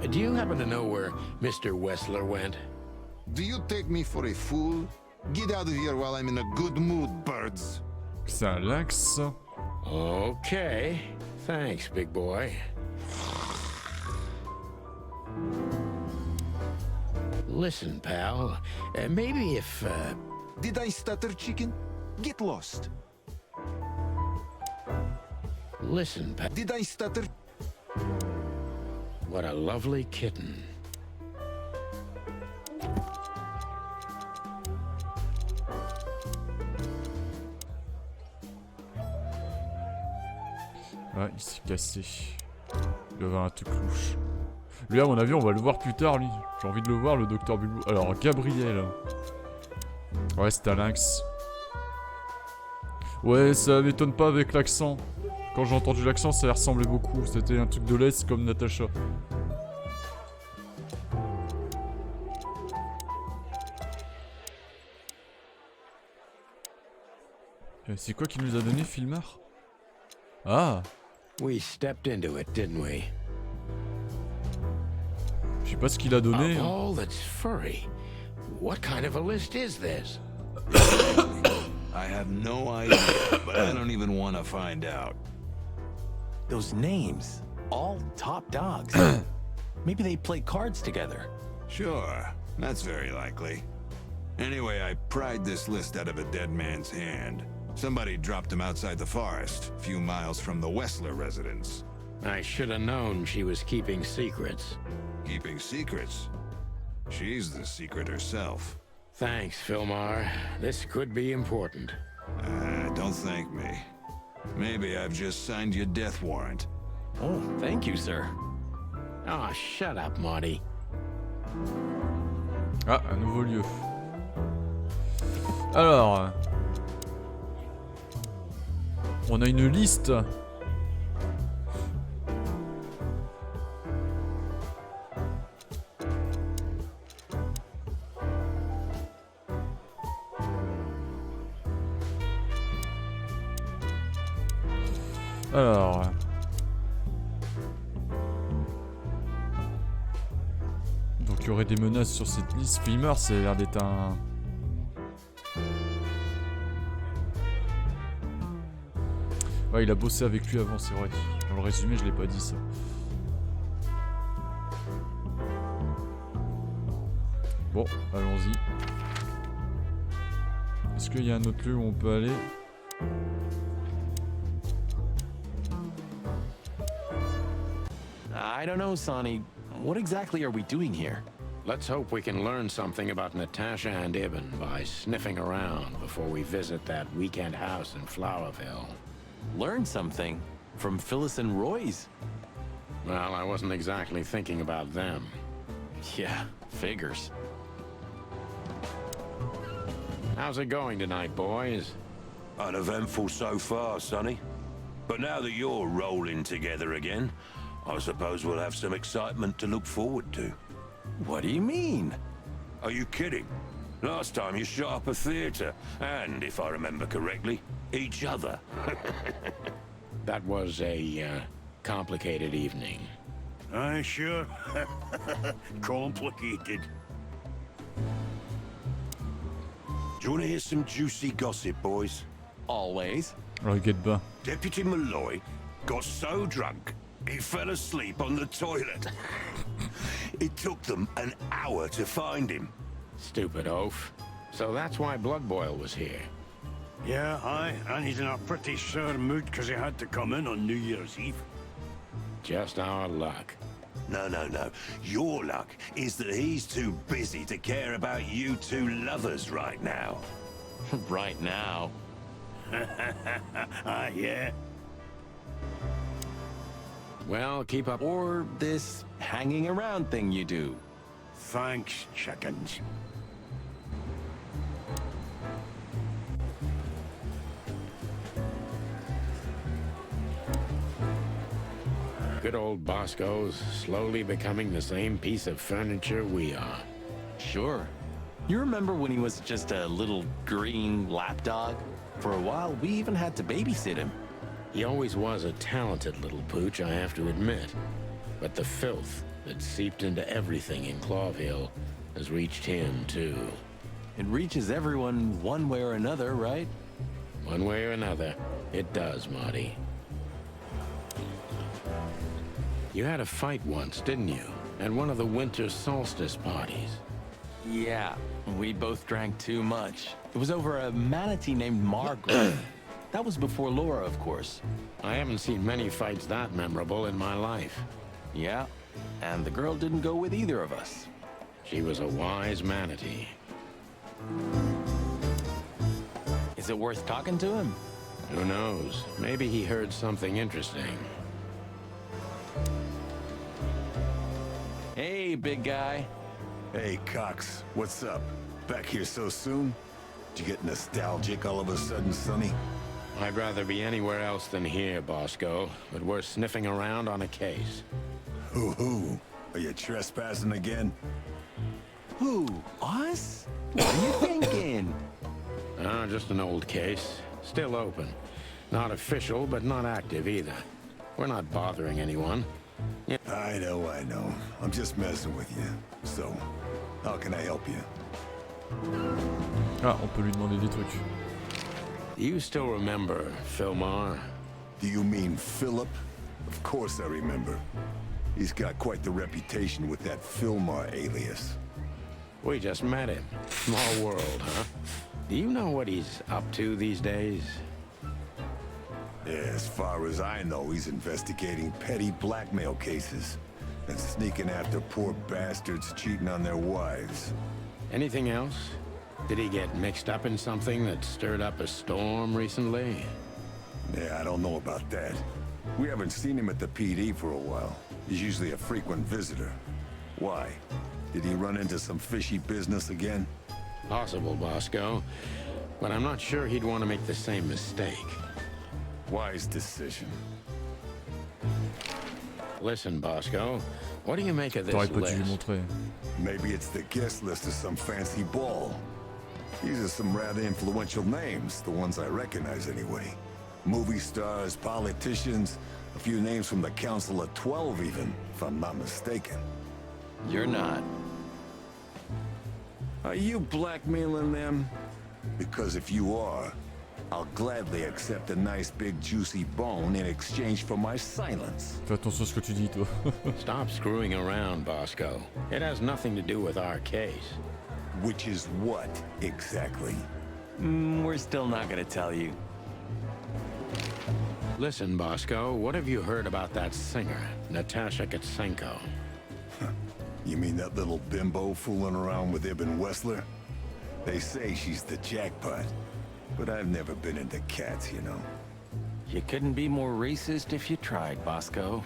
S2: Do you happen to know where Mr. Wessler went?
S7: Do you take me for a fool? Get out of here while I'm in a good mood, birds.
S1: C'est un lynx.
S2: Okay. Thanks, big boy. Listen, pal. Maybe if,
S7: Did I stutter, chicken? Get lost.
S2: Listen, pal.
S7: Did I stutter?
S2: What a lovely kitten.
S1: Ouais, il s'est cassé. Il doit avoir un truc louche. Lui, à mon avis, on va le voir plus tard, lui. J'ai envie de le voir, le docteur Bulbou. Alors, Gabriel. Ouais, c'est un lynx. Ouais, ça m'étonne pas avec l'accent. Quand j'ai entendu l'accent, ça y ressemblait beaucoup. C'était un truc de l'Est comme Natasha. C'est quoi qu'il nous a donné, Filmar? Ah!
S2: We stepped into it, didn't we?
S1: Je sais pas ce qu'il a donné.
S2: Of all that's furry, what kind of a list is this?
S6: I have no idea, but I don't even want to find out.
S4: Those names, all top dogs. Maybe they play cards together.
S6: Sure, that's very likely. Anyway, I pried this list out of a dead man's hand. Somebody dropped him outside the forest, a few miles from the Wessler residence.
S2: I should have known she was keeping secrets.
S6: Keeping secrets? She's the secret herself.
S2: Thanks, Filmar. This could be important.
S6: Don't thank me. Maybe I've just signed your death warrant.
S4: Oh, thank you, sir.
S2: Oh, shut up, Marty.
S1: Ah, un nouveau lieu. Alors... On a une liste. Alors... Donc il y aurait des menaces sur cette liste. Filmer, ça a l'air d'être un... Ouais, il a bossé avec lui avant, c'est vrai. Dans le résumé, je l'ai pas dit ça. Bon, allons-y. Est-ce qu'il y a un autre lieu où on peut aller?
S4: I don't know, Sonny. What exactly are we doing here?
S2: Let's hope we can learn something about Natasha and Ibn by sniffing around before we visit that weekend house in Flowerville.
S4: Learn something? From Phyllis and Roy's?
S2: Well, I wasn't exactly thinking about them.
S4: Yeah, figures.
S2: How's it going tonight, boys?
S8: Uneventful so far, Sonny. But now that you're rolling together again, I suppose we'll have some excitement to look forward to.
S4: What do you mean?
S8: Are you kidding? Last time you shot up a theater, and, if I remember correctly, each other.
S2: That was a, complicated evening.
S8: Aye, sure. Complicated. Do you want to hear some juicy gossip, boys?
S4: Always.
S1: Regarde bas.
S8: Deputy Malloy got so drunk, he fell asleep on the toilet. It took them an hour to find him.
S2: Stupid oaf. So that's why Blood Boil was here.
S9: Yeah, aye, and he's in a pretty sore mood because he had to come in on New Year's Eve.
S2: Just our luck.
S8: No. Your luck is that he's too busy to care about you two lovers right now.
S4: Right now.
S9: Ah, yeah.
S2: Well, keep up.
S4: Or this hanging around thing you do.
S9: Thanks, chickens.
S2: Good old Bosco's slowly becoming the same piece of furniture we are.
S4: Sure. You remember when he was just a little green lapdog? For a while, we even had to babysit him.
S2: He always was a talented little pooch, I have to admit. But the filth that seeped into everything in Clawville has reached him, too.
S4: It reaches everyone one way or another, right?
S2: One way or another, it does, Marty. You had a fight once, didn't you? At one of the winter solstice parties.
S4: Yeah, we both drank too much. It was over a manatee named Margaret. That was before Laura, of course.
S2: I haven't seen many fights that memorable in my life.
S4: Yeah, and the girl didn't go with either of us.
S2: She was a wise manatee.
S4: Is it worth talking to him?
S2: Who knows? Maybe he heard something interesting.
S4: Hey, big guy.
S10: Hey, Cox, what's up? Back here so soon? Did you get nostalgic all of a sudden, Sonny?
S2: I'd rather be anywhere else than here, Bosco, but we're sniffing around on a case.
S10: Who? Are you trespassing again?
S4: Who? Us? What are you thinking?
S2: Just an old case. Still open. Not official, but not active either. We're not bothering anyone. Yeah.
S10: I know. I'm just messing with you. So, how can I help you?
S1: Ah, on peut lui demander des trucs.
S2: You still remember Philmar?
S10: Do you mean Philip? Of course I remember. He's got quite the reputation with that Philmar alias.
S2: We just met him. Small world, huh? Do you know what he's up to these days?
S10: Yeah, as far as I know, he's investigating petty blackmail cases and sneaking after poor bastards cheating on their wives.
S2: Anything else? Did he get mixed up in something that stirred up a storm recently?
S10: Yeah, I don't know about that. We haven't seen him at the PD for a while. He's usually a frequent visitor. Why? Did he run into some fishy business again?
S2: Possible, Bosco. But I'm not sure he'd want to make the same mistake.
S10: Wise decision.
S2: Listen, Bosco, what do you make of this
S1: T'aurais pas dû lui
S2: list?
S1: montrer.
S10: Maybe it's the guest list of some fancy ball. These are some rather influential names, the ones I recognize anyway. Movie stars, politicians, a few names from the Council of 12 even, if I'm not mistaken.
S4: You're not.
S10: Are you blackmailing them? Because if you are, I'll gladly accept a nice big juicy bone in exchange for my silence.
S1: Fais attention à ce que tu dis, toi.
S2: Stop screwing around, Bosco. It has nothing to do with our case.
S10: Which is what, exactly?
S4: We're still not gonna tell you.
S2: Listen, Bosco, what have you heard about that singer, Natasha Katsenko?
S10: You mean that little bimbo fooling around with Ibn Wessler? They say she's the jackpot, but I've never been into cats, you know.
S4: You couldn't be more racist if you tried, Bosco.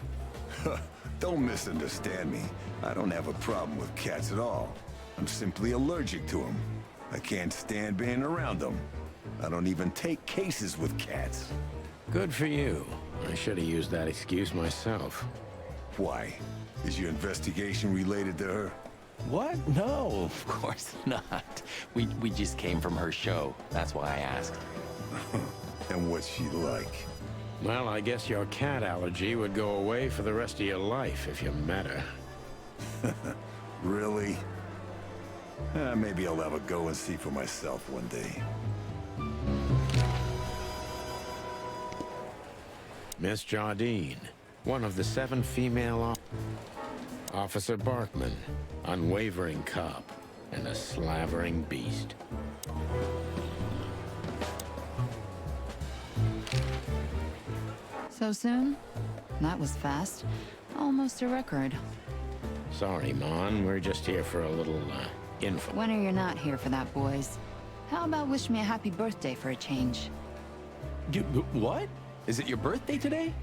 S10: Don't misunderstand me. I don't have a problem with cats at all. I'm simply allergic to them. I can't stand being around them. I don't even take cases with cats.
S2: Good for you. I should have used that excuse myself.
S10: Why? Is your investigation related to her?
S4: What? No, of course not. We just came from her show. That's why I asked.
S10: And what's she like?
S2: Well, I guess your cat allergy would go away for the rest of your life if you met her.
S10: Really? Maybe I'll have a go and see for myself one day.
S2: Miss Jardine, one of the 7 female Officer Barkman, unwavering cop, and a slavering beast.
S11: So soon? That was fast. Almost a record.
S2: Sorry, Mon, we're just here for a little, info.
S11: When are you not here for that, boys? How about wish me a happy birthday for a change?
S4: What? Is it your birthday today?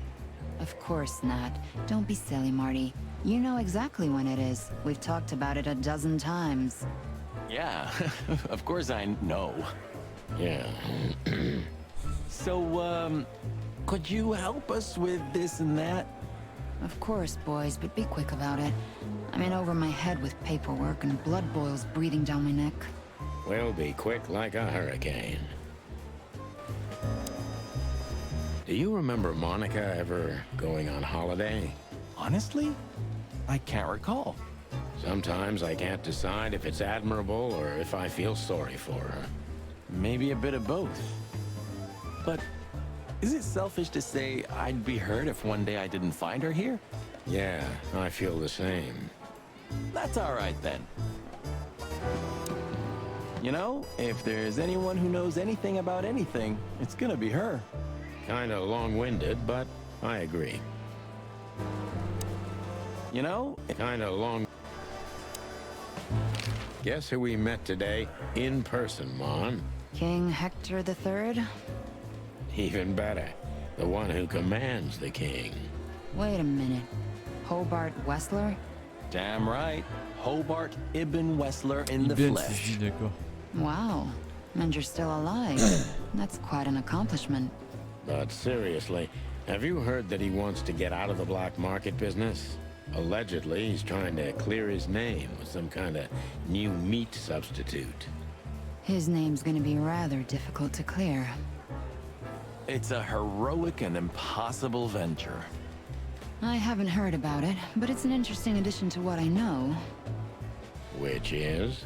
S11: Of course not. Don't be silly, Marty. You know exactly when it is. We've talked about it a dozen times.
S4: Yeah, of course I know.
S2: Yeah.
S4: So, could you help us with this and that?
S11: Of course, boys, but be quick about it. I'm in over my head with paperwork and blood boils breathing down my neck.
S2: We'll be quick like a hurricane. Do you remember Monica ever going on holiday?
S4: Honestly, I can't recall.
S2: Sometimes I can't decide if it's admirable or if I feel sorry for her.
S4: Maybe a bit of both. But is it selfish to say I'd be hurt if one day I didn't find her here?
S2: Yeah, I feel the same.
S4: That's all right then. You know, if there's anyone who knows anything about anything, it's gonna be her.
S2: Kinda long-winded, but I agree.
S4: You know,
S2: Kinda long... Guess who we met today in person, Mon?
S11: King Hector III?
S2: Even better, the one who commands the king.
S11: Wait a minute. Hobart Wessler?
S4: damn right. Hobart Ibn Wessler in the
S1: Ibn,
S4: flesh.
S1: si je dis, d'accord.
S11: Wow. And you're still alive. That's quite an accomplishment.
S2: But seriously, have you heard that he wants to get out of the black market business? Allegedly, he's trying to clear his name with some kind of new meat substitute.
S11: His name's gonna be rather difficult to clear.
S4: It's a heroic and impossible venture.
S11: I haven't heard about it, but it's an interesting addition to what I know.
S2: Which is?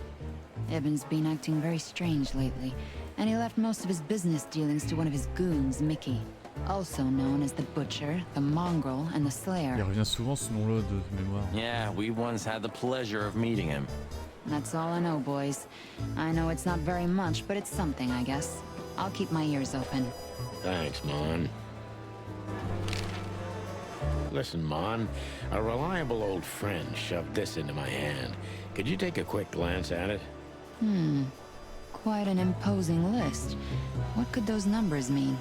S11: Ibn's been acting very strange lately, and he left most of his business dealings to one of his goons, Mickey. Also known as the Butcher, the Mongrel, and the Slayer.
S1: Il revient souvent ce nom-là de mémoire.
S4: Yeah, we once had the pleasure of meeting him.
S11: That's all I know, boys. I know it's not very much, but it's something, I guess. I'll keep my ears open.
S2: Thanks, Mon. Listen, Mon, a reliable old friend shoved this into my hand. Could you take a quick glance at it?
S11: quite an imposing list. What could those numbers mean?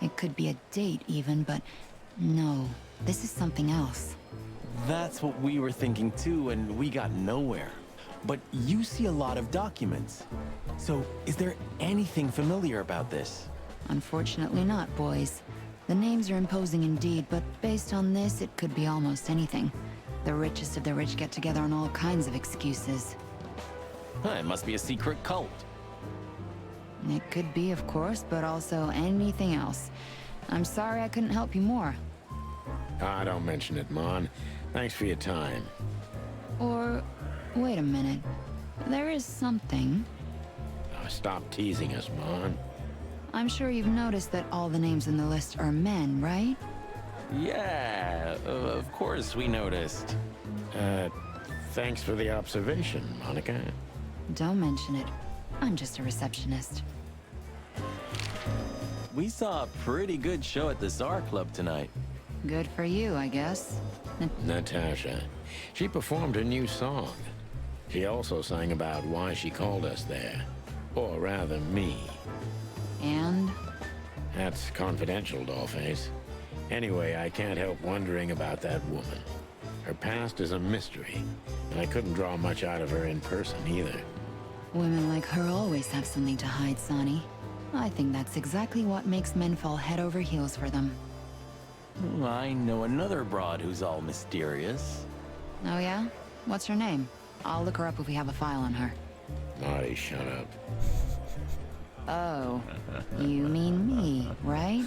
S11: It could be a date even, but no, this is something else.
S4: That's what we were thinking too, and we got nowhere. But you see a lot of documents. So, is there anything familiar about this?
S11: Unfortunately not, boys. The names are imposing indeed, but based on this, it could be almost anything. The richest of the rich get together on all kinds of excuses.
S4: It must be a secret cult.
S11: It could be, of course, but also anything else. I'm sorry I couldn't help you more.
S2: Ah, don't mention it, Mon. Thanks for your time.
S11: Or, wait a minute. There is something.
S2: Oh, stop teasing us, Mon.
S11: I'm sure you've noticed that all the names in the list are men, right?
S4: Yeah, of course we noticed.
S2: Thanks for the observation, Monica.
S11: Don't mention it. I'm just a receptionist.
S4: We saw a pretty good show at the Czar Club tonight.
S11: Good for you, I guess.
S2: Natasha. She performed a new song. She also sang about why she called us there. Or rather, me.
S11: And?
S2: That's confidential, Dollface. Anyway, I can't help wondering about that woman. Her past is a mystery, and I couldn't draw much out of her in person either.
S11: Women like her always have something to hide, Sonny. I think that's exactly what makes men fall head over heels for them.
S4: I know another broad who's all mysterious.
S11: Oh yeah? What's her name? I'll look her up if we have a file on her.
S2: Marty, shut up.
S11: Oh, you mean me, right?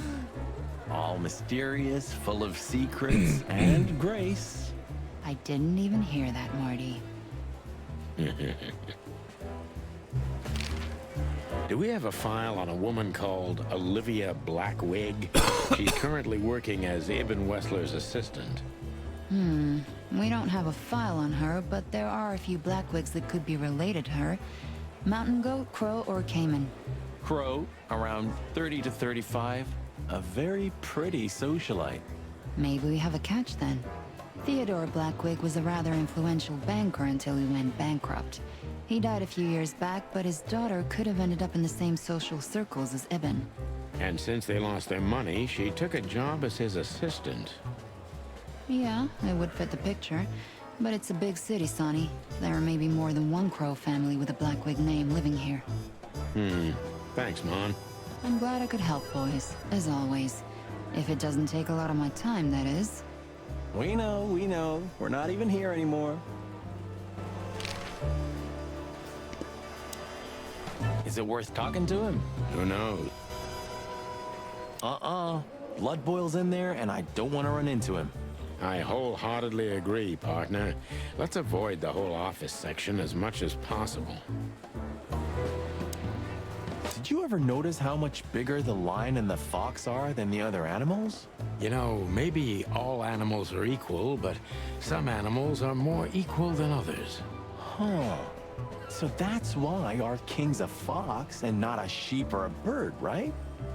S4: All mysterious, full of secrets, and grace.
S11: I didn't even hear that, Marty.
S2: Do we have a file on a woman called Olivia Blackwig? She's currently working as Ibn Wessler's assistant.
S11: We don't have a file on her, but there are a few Blackwigs that could be related to her. Mountain goat, crow, or caiman.
S4: Crow, around 30 to 35. A very pretty socialite.
S11: Maybe we have a catch then. Theodore Blackwig was a rather influential banker until he went bankrupt. He died a few years back, but his daughter could have ended up in the same social circles as Ibn.
S2: And since they lost their money, she took a job as his assistant.
S11: Yeah, it would fit the picture. But it's a big city, Sonny. There may be more than one Crow family with a Blackwig name living here.
S2: Thanks, Mon.
S11: I'm glad I could help, boys, as always. If it doesn't take a lot of my time, that is.
S4: We know, we know. We're not even here anymore. Is it worth talking to him?
S2: Who knows?
S4: Blood boils in there, and I don't want to run into him.
S2: I wholeheartedly agree, partner. Let's avoid the whole office section as much as possible.
S4: Did you ever notice how much bigger the lion and the fox are than the other animals?
S2: You know, maybe all animals are equal, but some animals are more equal than others.
S4: Huh. So that's why our king's a fox and not a sheep or a bird, right?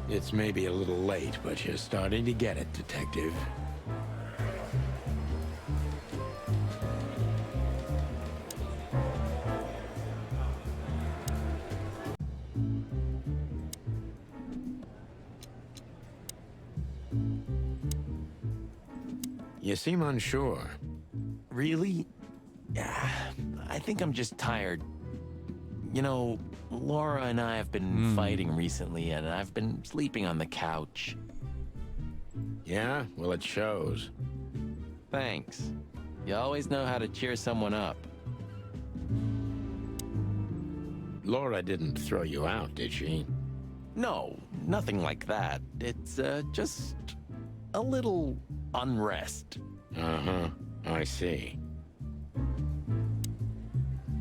S2: It's maybe a little late, but you're starting to get it, Detective. You seem unsure.
S4: Really? Yeah, I think I'm just tired. You know, Laura and I have been fighting recently, and I've been sleeping on the couch.
S2: Yeah? Well, it shows.
S4: Thanks. You always know how to cheer someone up.
S2: Laura didn't throw you out, did she?
S4: No, nothing like that. It's, just a little unrest.
S2: Uh-huh. I see.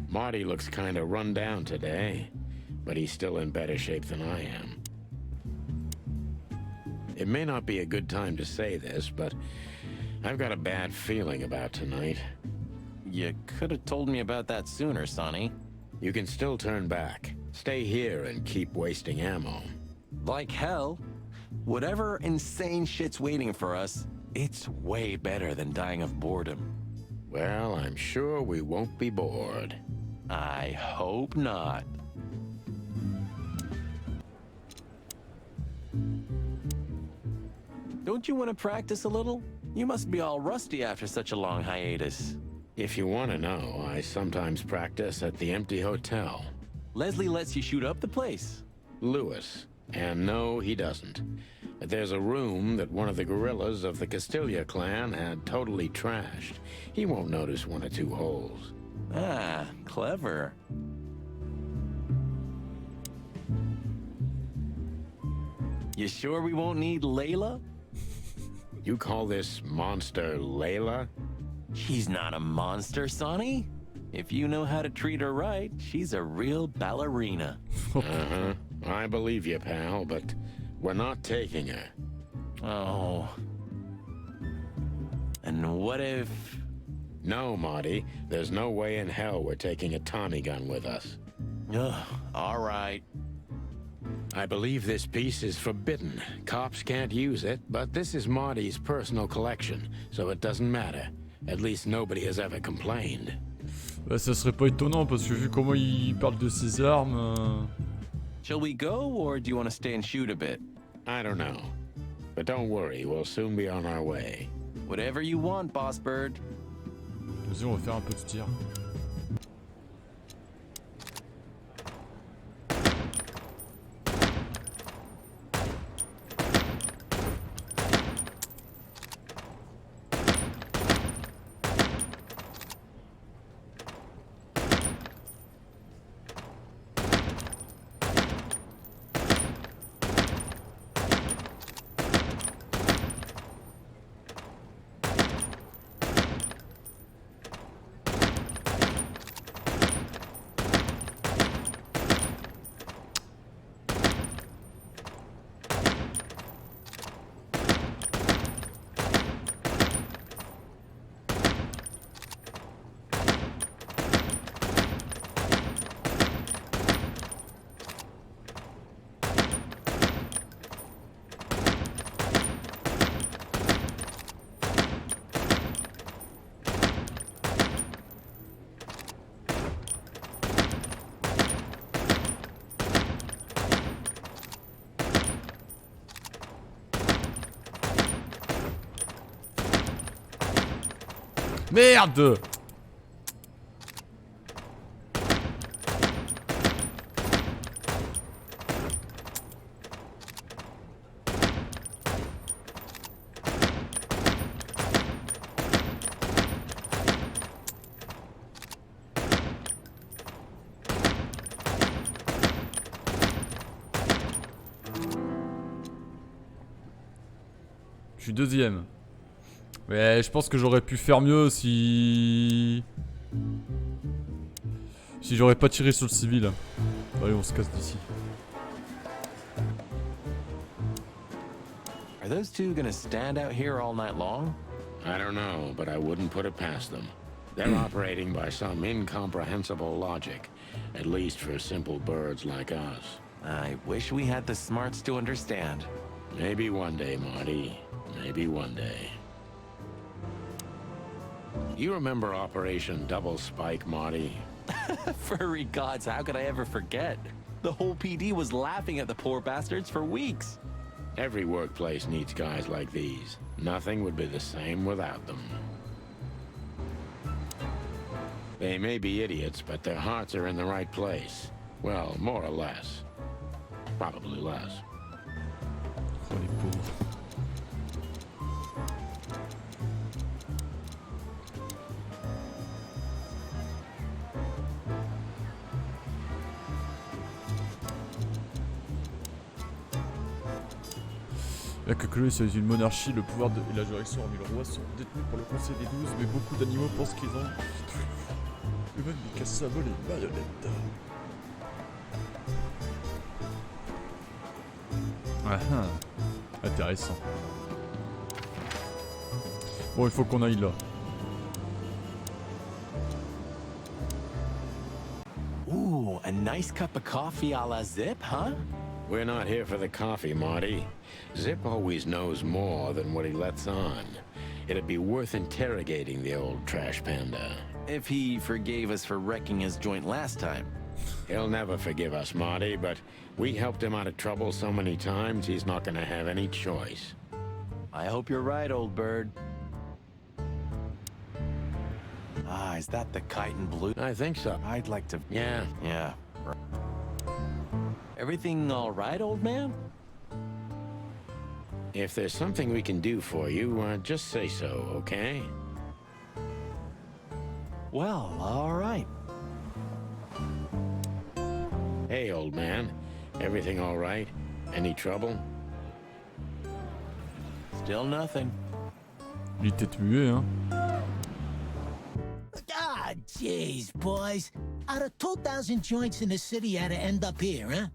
S2: Marty looks kind of run down today, but he's still in better shape than I am. It may not be a good time to say this, but I've got a bad feeling about tonight.
S4: You could have told me about that sooner, Sonny.
S2: You can still turn back. Stay here and keep wasting ammo.
S4: Like hell. Whatever insane shit's waiting for us, it's way better than dying of boredom.
S2: Well, I'm sure we won't be bored.
S4: I hope not. Don't you want to practice a little? You must be all rusty after such a long hiatus.
S2: If you want to know, I sometimes practice at the empty hotel.
S4: Leslie lets you shoot up the place.
S2: Lewis. And no, he doesn't. There's a room that one of the guerrillas of the Castilla clan had totally trashed. He won't notice 1 or 2 holes.
S4: Ah, clever. You sure we won't need Layla?
S2: You call this monster Layla?
S4: She's not a monster, Sonny. If you know how to treat her right, she's a real ballerina.
S2: Uh-huh. I believe you, pal, but we're not taking her.
S4: Oh. And what if...
S2: No, Marty. There's no way in hell we're taking a Tommy gun with us.
S4: Ugh, all right.
S2: I believe this piece is forbidden. Cops can't use it, but this is Marty's personal collection, so it doesn't matter. At least nobody has ever complained.
S1: Bah, ça serait pas étonnant parce que vu comment il parle de ses armes.
S4: Shall we go, or do you want to stay and shoot a bit?
S2: I don't know. But don't worry, we'll soon be on our way.
S4: Whatever you want, Boss Bird.
S1: Vas-y, on va faire un peu de tir. Merde! Je suis deuxième. Ouais, je pense que j'aurais pu faire mieux si j'aurais pas tiré sur le civil. Allez, on se casse d'ici.
S4: Are those two gonna stand out here all night long?
S2: I don't know, but I wouldn't put it past them. They're operating by some incomprehensible logic, at least for simple birds like us.
S4: I wish we had the smarts to understand.
S2: Maybe one day, Marty. Maybe one day. You remember Operation Double Spike, Marty?
S4: Furry gods, how could I ever forget? The whole PD was laughing at the poor bastards for weeks.
S2: Every workplace needs guys like these. Nothing would be the same without them. They may be idiots, but their hearts are in the right place. Well, more or less. Probably less.
S1: Oh, les pauvres. La Coqueluche, c'est une monarchie, le pouvoir et la juridiction hormis le roi sont détenus par le conseil des 12, mais beaucoup d'animaux pensent qu'ils ont... Et même des cassavols et des marionnettes. Ah ah. Intéressant. Bon, il faut qu'on aille là.
S4: Ooh, a nice cup of coffee a la Zip, huh?
S2: We're not here for the coffee, Marty. Zip always knows more than what he lets on. It'd be worth interrogating the old trash panda.
S4: If he forgave us for wrecking his joint last time.
S2: He'll never forgive us, Marty, but we helped him out of trouble so many times, he's not gonna have any choice.
S4: I hope you're right, old bird. Ah, is that the kite and blue?
S2: I think so.
S4: I'd like to...
S2: Yeah.
S4: Yeah. Everything all right, old man?
S2: If there's something we can do for you, just say so, okay?
S4: Well, all right.
S2: Hey, old man. Everything all right? Any trouble?
S4: Still nothing.
S1: Il était tué, hein.
S12: Ah, jeez, boys. Out of 2,000 joints in the city, had to end up here, huh?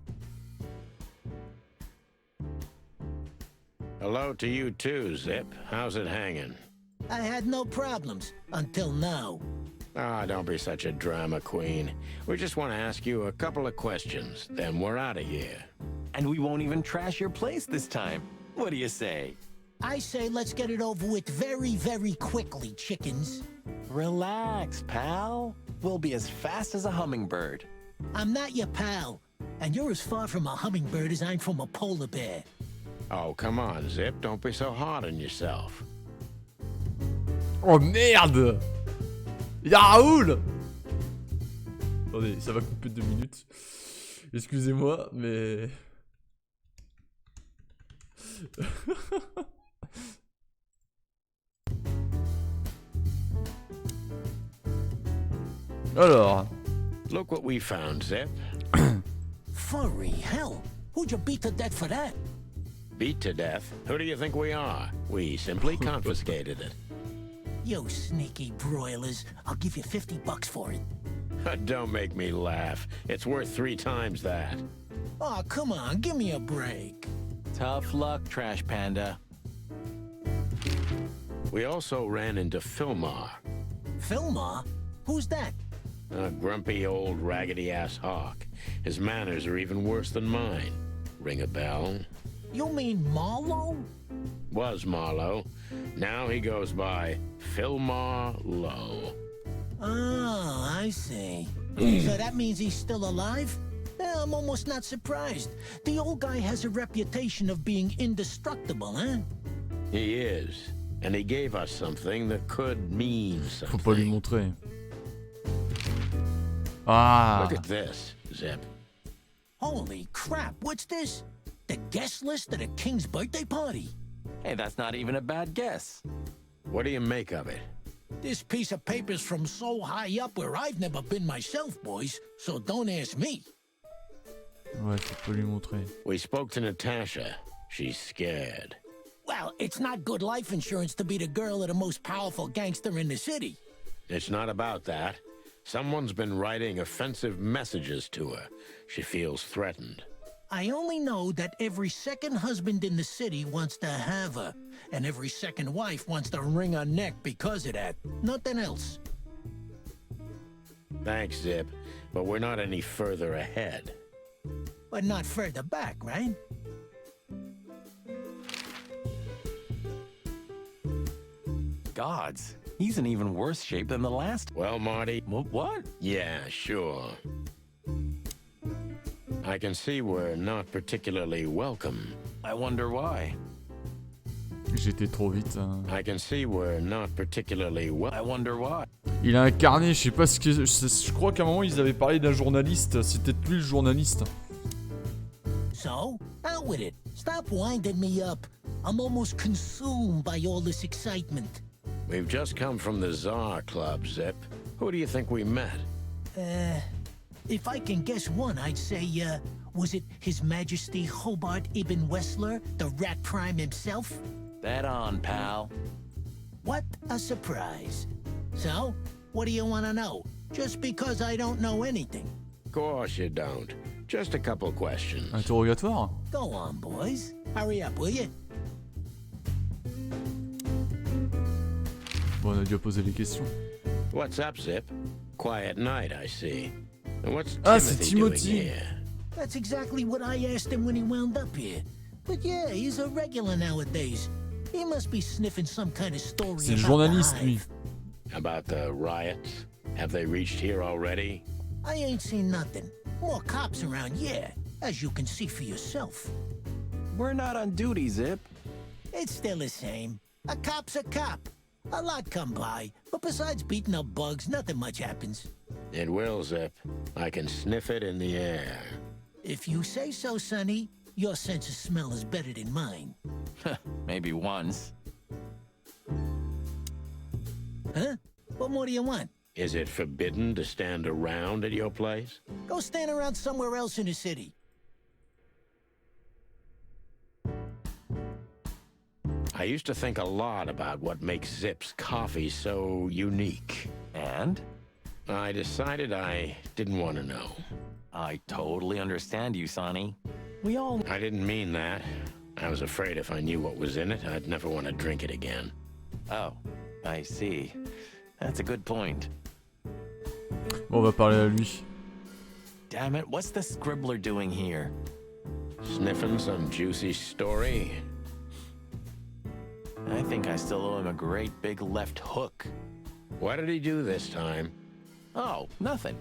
S2: Hello to you too, Zip. How's it hanging?
S12: I had no problems, until now.
S2: Ah, don't be such a drama queen. We just want to ask you a couple of questions, then we're out of here.
S4: And we won't even trash your place this time. What do you say?
S12: I say let's get it over with very, very quickly, chickens.
S4: Relax, pal. We'll be as fast as a hummingbird.
S12: I'm not your pal, and you're as far from a hummingbird as I'm from a polar bear.
S2: Oh, come on, Zip. Don't be so hard on yourself.
S1: Oh merde! Y'a Raoul! Attendez, ça va couper 2 minutes. Excusez-moi, mais... Alors...
S2: Look what we found, Zip.
S12: Furry hell! Who'd you beat to death for that?
S2: Beat to death? Who do you think we are? We simply confiscated it.
S12: You sneaky broilers. I'll give you $50 for it.
S2: Don't make me laugh. It's worth 3 times that.
S12: Oh, come on, give me a break.
S4: Tough luck, Trash Panda.
S2: We also ran into Filmar.
S12: Filmar? Who's that?
S2: A grumpy old raggedy-ass hawk. His manners are even worse than mine. Ring a bell?
S12: You mean Marlowe?
S2: Was Marlowe. Now he goes by Filmar Lowe.
S12: Oh, I see. So that means he's still alive? I'm almost not surprised. The old guy has a reputation of being indestructible, huh?
S2: He is. And he gave us something that could mean something.
S1: Faut pas lui montrer. Ah.
S2: Look at this, Zip.
S12: Holy crap, what's this? The guest list at a king's birthday party?
S4: Hey, that's not even a bad guess.
S2: What do you make of it?
S12: This piece of paper's from so high up where I've never been myself, boys, so don't ask me.
S1: Ouais, faut pas lui montrer.
S2: We spoke to Natasha. She's scared.
S12: Well, it's not good life insurance to be the girl of the most powerful gangster in the city.
S2: It's not about that. Someone's been writing offensive messages to her. She feels threatened.
S12: I only know that every second husband in the city wants to have her, and every second wife wants to wring her neck because of that. Nothing else.
S2: Thanks, Zip, but we're not any further ahead.
S12: But not further back, right?
S4: Gods, he's in even worse shape than the last.
S2: Well, Marty...
S4: What?
S2: Yeah, sure. I can see we're not particularly welcome.
S4: I wonder why.
S1: J'étais trop vite.
S2: I can see we're not particularly
S4: I wonder why.
S1: Il a incarné, je sais pas ce que... Je crois qu'à un moment ils avaient parlé d'un journaliste. C'était lui le journaliste.
S12: So, out with it. Stop winding me up. I'm almost consumed by all this excitement.
S2: We've just come from the Tsar Club, Zip. Who do you think we met?
S12: If I can guess one, I'd say, was it His Majesty Hobart Ibn Wessler, the Rat Prime himself?
S4: That on, pal.
S12: What a surprise. So, what do you want to know? Just because I don't know anything.
S2: Of course you don't. Just a couple questions.
S1: Interrogatoire?
S12: Go on, boys. Hurry up, will you?
S1: Bon, on a déjà posé les questions.
S2: What's up, Zip? Quiet night, I see. And what's
S1: c'est
S2: Timothy doing
S1: Timothy.
S2: here?
S12: That's exactly what I asked him when he wound up here. But yeah, he's a regular nowadays. He must be sniffing some kind of story
S1: C'est le
S12: about the
S1: journaliste, lui.
S12: hive.
S2: About the riots? Have they reached here already?
S12: I ain't seen nothing. More cops around, yeah, as you can see for yourself.
S4: We're not on duty, Zip.
S12: It's still the same. A cop's a cop. A lot come by, but besides beating up bugs, nothing much happens.
S2: It will, Zip. I can sniff it in the air.
S12: If you say so, Sonny, your sense of smell is better than mine.
S4: Maybe once.
S12: Huh? What more do you want?
S2: Is it forbidden to stand around at your place?
S12: Go stand around somewhere else in the city.
S2: I used to think a lot about what makes Zip's coffee so unique.
S4: And?
S2: I decided I didn't want to know.
S4: I totally understand you, Sonny.
S2: I didn't mean that. I was afraid if I knew what was in it, I'd never want to drink it again.
S4: Oh, I see. That's a good point.
S1: Bon, on va parler à lui.
S4: Damn it, what's the scribbler doing here?
S2: Sniffing some juicy story?
S4: I think I still owe him a great big left hook.
S2: What did he do this time?
S4: Oh, nothing.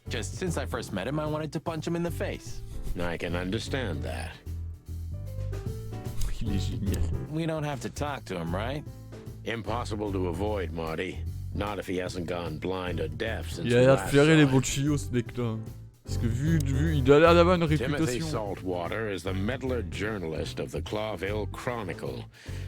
S4: Just since I first met him, I wanted to punch him in the face.
S2: I can understand that.
S1: Il est génial.
S4: We don't have to talk to him, right?
S2: Impossible to avoid, Marty. Not if he hasn't gone blind or deaf since
S1: Il a l'air de flairer les bons tuyaux, ce mec-là. Parce que vu, il a l'air d'avoir une
S2: Timothy
S1: réputation.
S2: Saltwater is the meddler journalist of the Clawville Chronicle.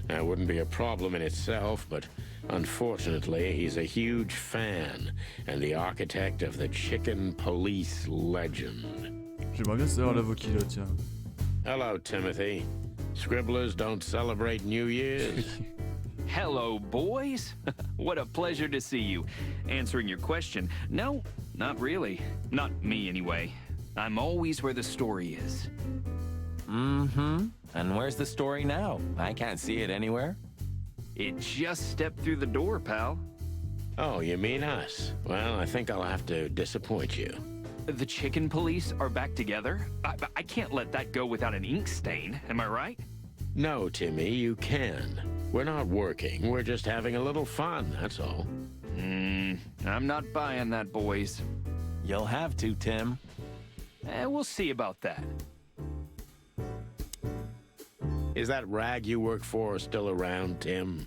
S2: That wouldn't be a problem in itself, but unfortunately, he's a huge fan and the architect of the chicken police legend.
S1: J'aimerais bien savoir la voix qu'il a, tiens.
S2: Hello, Timothy. Scribblers don't celebrate New Year's.
S13: Hello, boys. What a pleasure to see you. Answering your question, no, not really. Not me, anyway. I'm always where the story is.
S4: Mm-hmm. And where's the story now? I can't see it anywhere.
S13: It just stepped through the door, pal.
S2: Oh, you mean us? Well, I think I'll have to disappoint you.
S13: The chicken police are back together? I can't let that go without an ink stain, am I right?
S2: No, Timmy, you can. We're not working, we're just having a little fun, that's all.
S13: I'm not buying that, boys.
S4: You'll have to, Tim.
S13: We'll see about that.
S2: Is that rag you work for still around, Tim?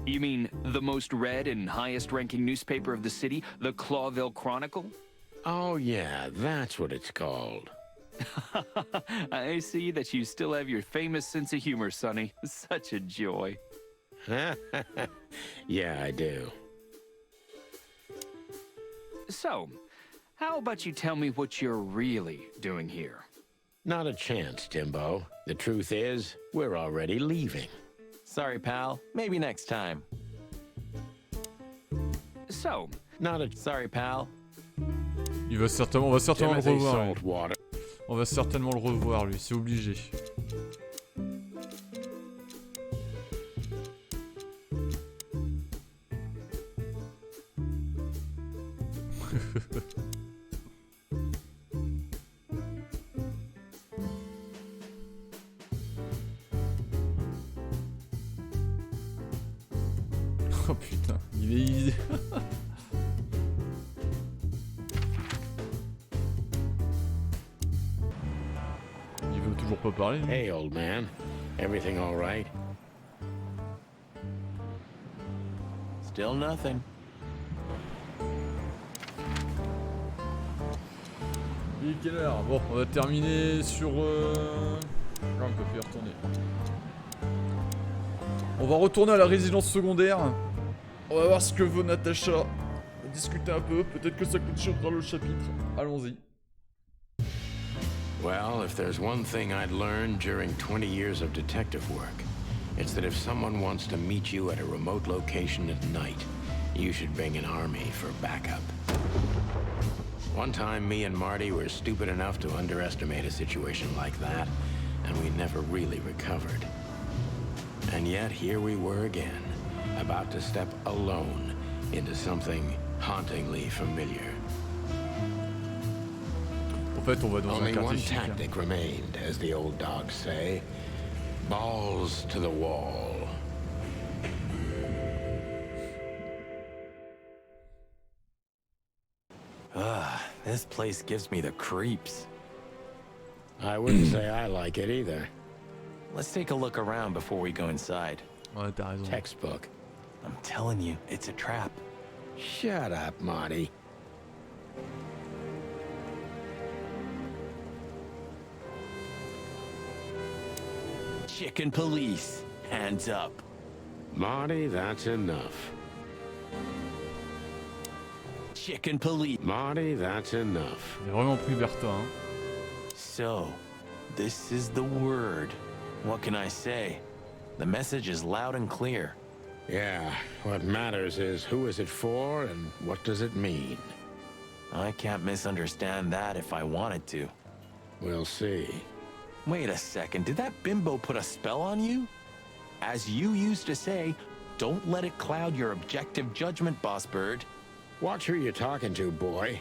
S13: You mean the most read and highest-ranking newspaper of the city, the Clawville Chronicle?
S2: Oh, yeah, that's what it's called.
S13: I see that you still have your famous sense of humor, Sonny. Such a joy.
S2: Yeah, I do.
S13: So, how about you tell me what you're really doing here?
S2: Not a chance, Timbo. The truth is, we're already leaving.
S4: Sorry, pal. Maybe next time.
S13: So,
S4: Sorry, pal.
S1: On va certainement le
S2: Timothy
S1: revoir. Lui.
S2: Saltwater.
S1: On va certainement le revoir, lui, c'est obligé. Oh putain, il est... Il veut toujours pas parler. Lui.
S2: Hey, old man. Everything all right?
S4: Still nothing.
S1: Il est quelle heure? Bon, on va terminer sur... Là, on peut plus y retourner. On va retourner à la résidence secondaire. On va voir ce que veut Natasha. On va discuter un peu. Peut-être que ça clôturera le chapitre. Allons-y.
S2: Well, if there's one thing I'd learned during 20 years of detective work, it's that if someone wants to meet you at a remote location at night, you should bring an army for backup. One time, me and Marty were stupid enough to underestimate a situation like that, and we never really recovered. And yet, here we were again, about to step alone into something hauntingly familiar.
S1: En fait, on va dans
S2: Only
S1: un
S2: one
S1: quartier chic.
S2: tactic remained, as the old dogs say. Balls to the wall.
S4: This place gives me the creeps.
S2: I wouldn't say I like it either.
S4: let's take a look around before we go inside.
S1: Ouais, t'as raison.
S4: Textbook. I'm telling you, it's a trap.
S2: Shut up, Marty.
S4: Chicken police, hands up.
S2: Marty, that's enough.
S4: Chicken police.
S2: Marty, that's enough.
S1: Il est vraiment pris vers toi, hein.
S4: So, this is the word. What can I say? The message is loud and clear.
S2: Yeah, what matters is who is it for and what does it mean?
S4: I can't misunderstand that if I wanted to.
S2: We'll see.
S4: Wait a second, did that bimbo put a spell on you? As you used to say, don't let it cloud your objective judgment, Boss Bird.
S2: Watch who you're talking to, boy.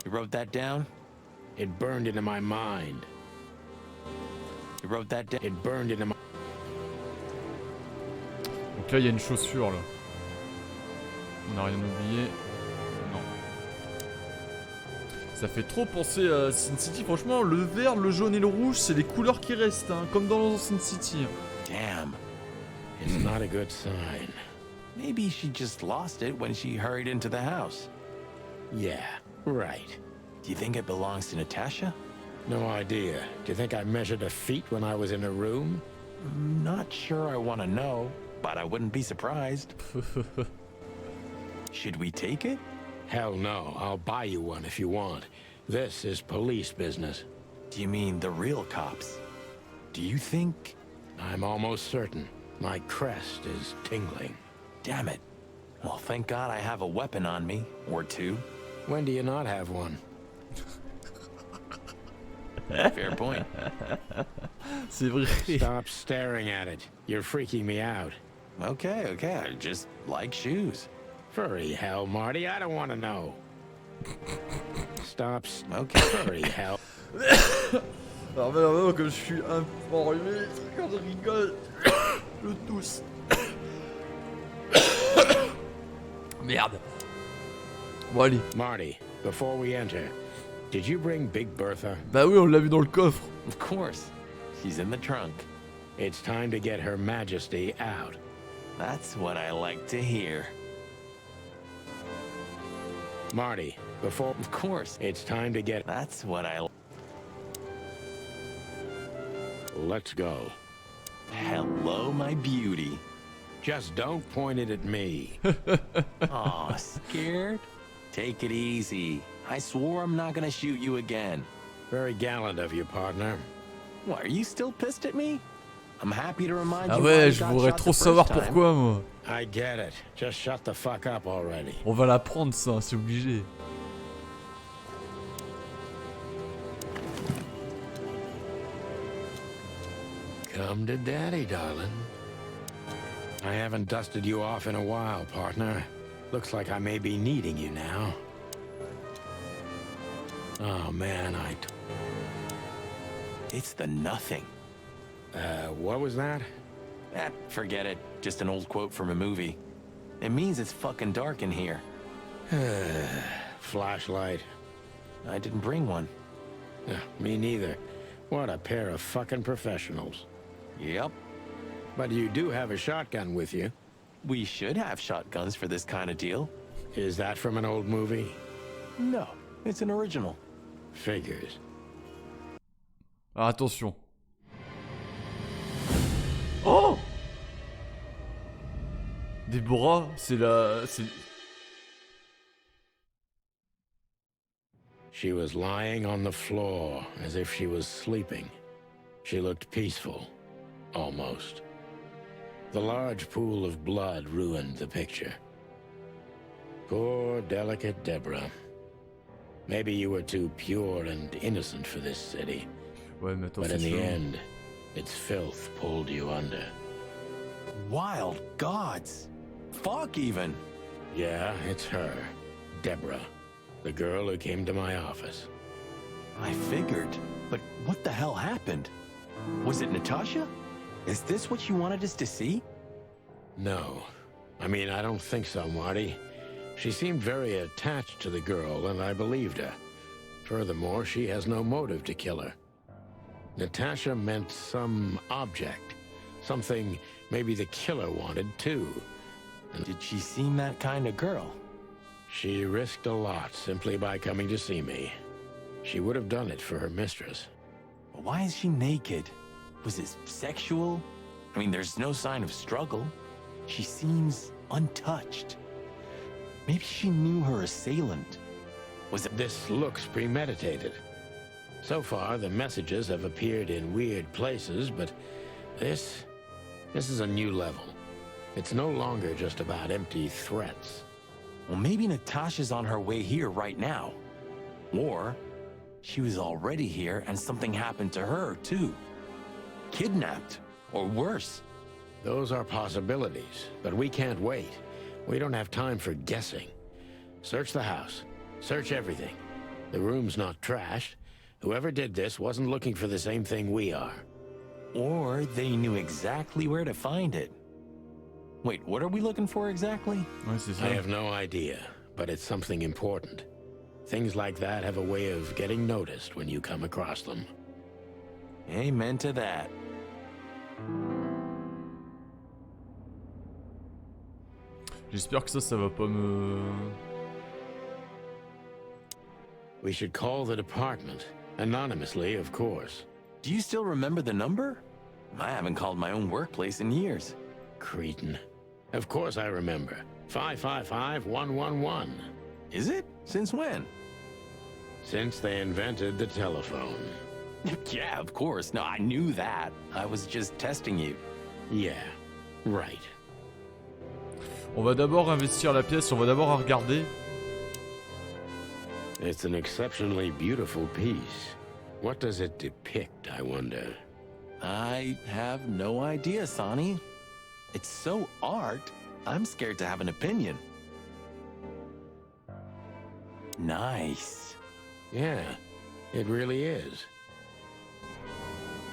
S4: You wrote that down?
S2: It burned into my mind.
S4: You wrote that down?
S2: It burned into my...
S1: Donc là, il y a une chaussure, là. On n'a rien oublié. Non. Ça fait trop penser à Sin City. Franchement, le vert, le jaune et le rouge, c'est les couleurs qui restent, hein, comme dans Sin City.
S4: Damn.
S2: It's not a good sign.
S4: Maybe she just lost it when she hurried into the house.
S2: Yeah, right.
S4: Do you think it belongs to Natasha?
S2: No idea. Do you think I measured a feet when I was in a room?
S4: Not sure I want to know, but I wouldn't be surprised. Should we take it?
S2: Hell no. I'll buy you one if you want. This is police business.
S4: Do you mean the real cops? Do you think...
S2: I'm almost certain. My crest is tingling.
S4: Damn it. Well, thank God I have a weapon on me, or two.
S2: When do you not have one?
S4: Fair point.
S1: C'est vrai.
S2: Stop staring at it. You're freaking me out.
S4: Okay, I just like shoes.
S2: Furry hell, Marty, I don't want to know. Stop.
S4: Okay.
S2: Furry hell.
S1: Alors maintenant que je suis informé, quand je rigole, je tousse. Merde. Bon allez.
S2: Marty, before we enter, did you bring Big Bertha?
S1: Bah oui, on l'a vu dans le coffre.
S4: Of course. She's in the trunk.
S2: It's time to get Her Majesty out.
S4: That's what I like to hear.
S2: Marty, before...
S4: Of course.
S2: It's time to get...
S4: That's what I...
S2: Let's go.
S4: Hello, my beauty.
S2: Just don't point it at me.
S4: Aw, scared? Take it easy. I swore I'm not gonna shoot you again.
S2: Very gallant of you, partner.
S4: What, are you still pissed at me? I'm happy to remind
S1: Ah
S4: you
S1: ouais,
S4: why
S1: je
S4: you got
S1: voudrais
S4: shot
S1: trop
S4: the
S1: savoir
S4: first time.
S1: pourquoi, moi.
S2: I get it. Just shut the fuck up already.
S1: On va la prendre, ça, c'est obligé.
S2: Come to daddy, darling. I haven't dusted you off in a while, partner. Looks like I may be needing you now. Oh, man,
S4: It's the nothing.
S2: What was that?
S4: Forget it. Just an old quote from a movie. It means it's fucking dark in here.
S2: Flashlight.
S4: I didn't bring one.
S2: Me neither. What a pair of fucking professionals.
S4: Yep.
S2: But you do have a shotgun with you.
S4: We should have shotguns for this kind of deal.
S2: Is that from an old movie?
S4: No, it's an original.
S2: Figures.
S1: Alors attention. Oh! Déborah, c'est la...
S2: She was lying on the floor as if she was sleeping. She looked peaceful. Almost. The large pool of blood ruined the picture. Poor, delicate Deborah. Maybe you were too pure and innocent for this city.
S1: Ouais, mais attends,
S2: But in
S1: c'est
S2: the
S1: chaud.
S2: end, its filth pulled you under.
S4: Wild gods. Fuck even.
S2: Yeah, it's her. Deborah. The girl who came to my office.
S4: I figured. But what the hell happened? Was it Natasha? Is this what you wanted us to see?
S2: No. I mean, I don't think so, Marty. She seemed very attached to the girl, and I believed her. Furthermore, she has no motive to kill her. Natasha meant some object. Something maybe the killer wanted, too.
S4: Did she seem that kind of girl?
S2: She risked a lot simply by coming to see me. She would have done it for her mistress.
S4: Why is she naked? Was it sexual? I mean, there's no sign of struggle. She seems untouched. Maybe she knew her assailant. Was it...
S2: This looks premeditated. So far, the messages have appeared in weird places, but this is a new level. It's no longer just about empty threats.
S4: Well, maybe Natasha's on her way here right now. Or she was already here and something happened to her, too. Kidnapped, or worse.
S2: Those are possibilities, but we can't wait. We don't have time for guessing. Search the house. Search everything. The room's not trashed. Whoever did this wasn't looking for the same thing we are.
S4: Or they knew exactly where to find it. Wait, what are we looking for exactly?
S2: I have no idea, but it's something important. Things like that have a way of getting noticed when you come across them.
S4: Amen to that.
S1: J'espère que ça va pas me...
S2: We should call the department. Anonymously, of course.
S4: Do you still remember the number? I haven't called my own workplace in years.
S2: Cretin. Of course I remember. 555-111.
S4: Is it? Since when?
S2: Since they invented the telephone.
S4: Yeah, of course. No, I knew that. I was just testing you.
S2: Yeah, right.
S1: On va d'abord investir la pièce, on va d'abord regarder.
S2: It's an exceptionally beautiful piece. What does it depict, I wonder?
S4: I have no idea, Sonny. It's so art, I'm scared to have an opinion. Nice.
S2: Yeah, it really is.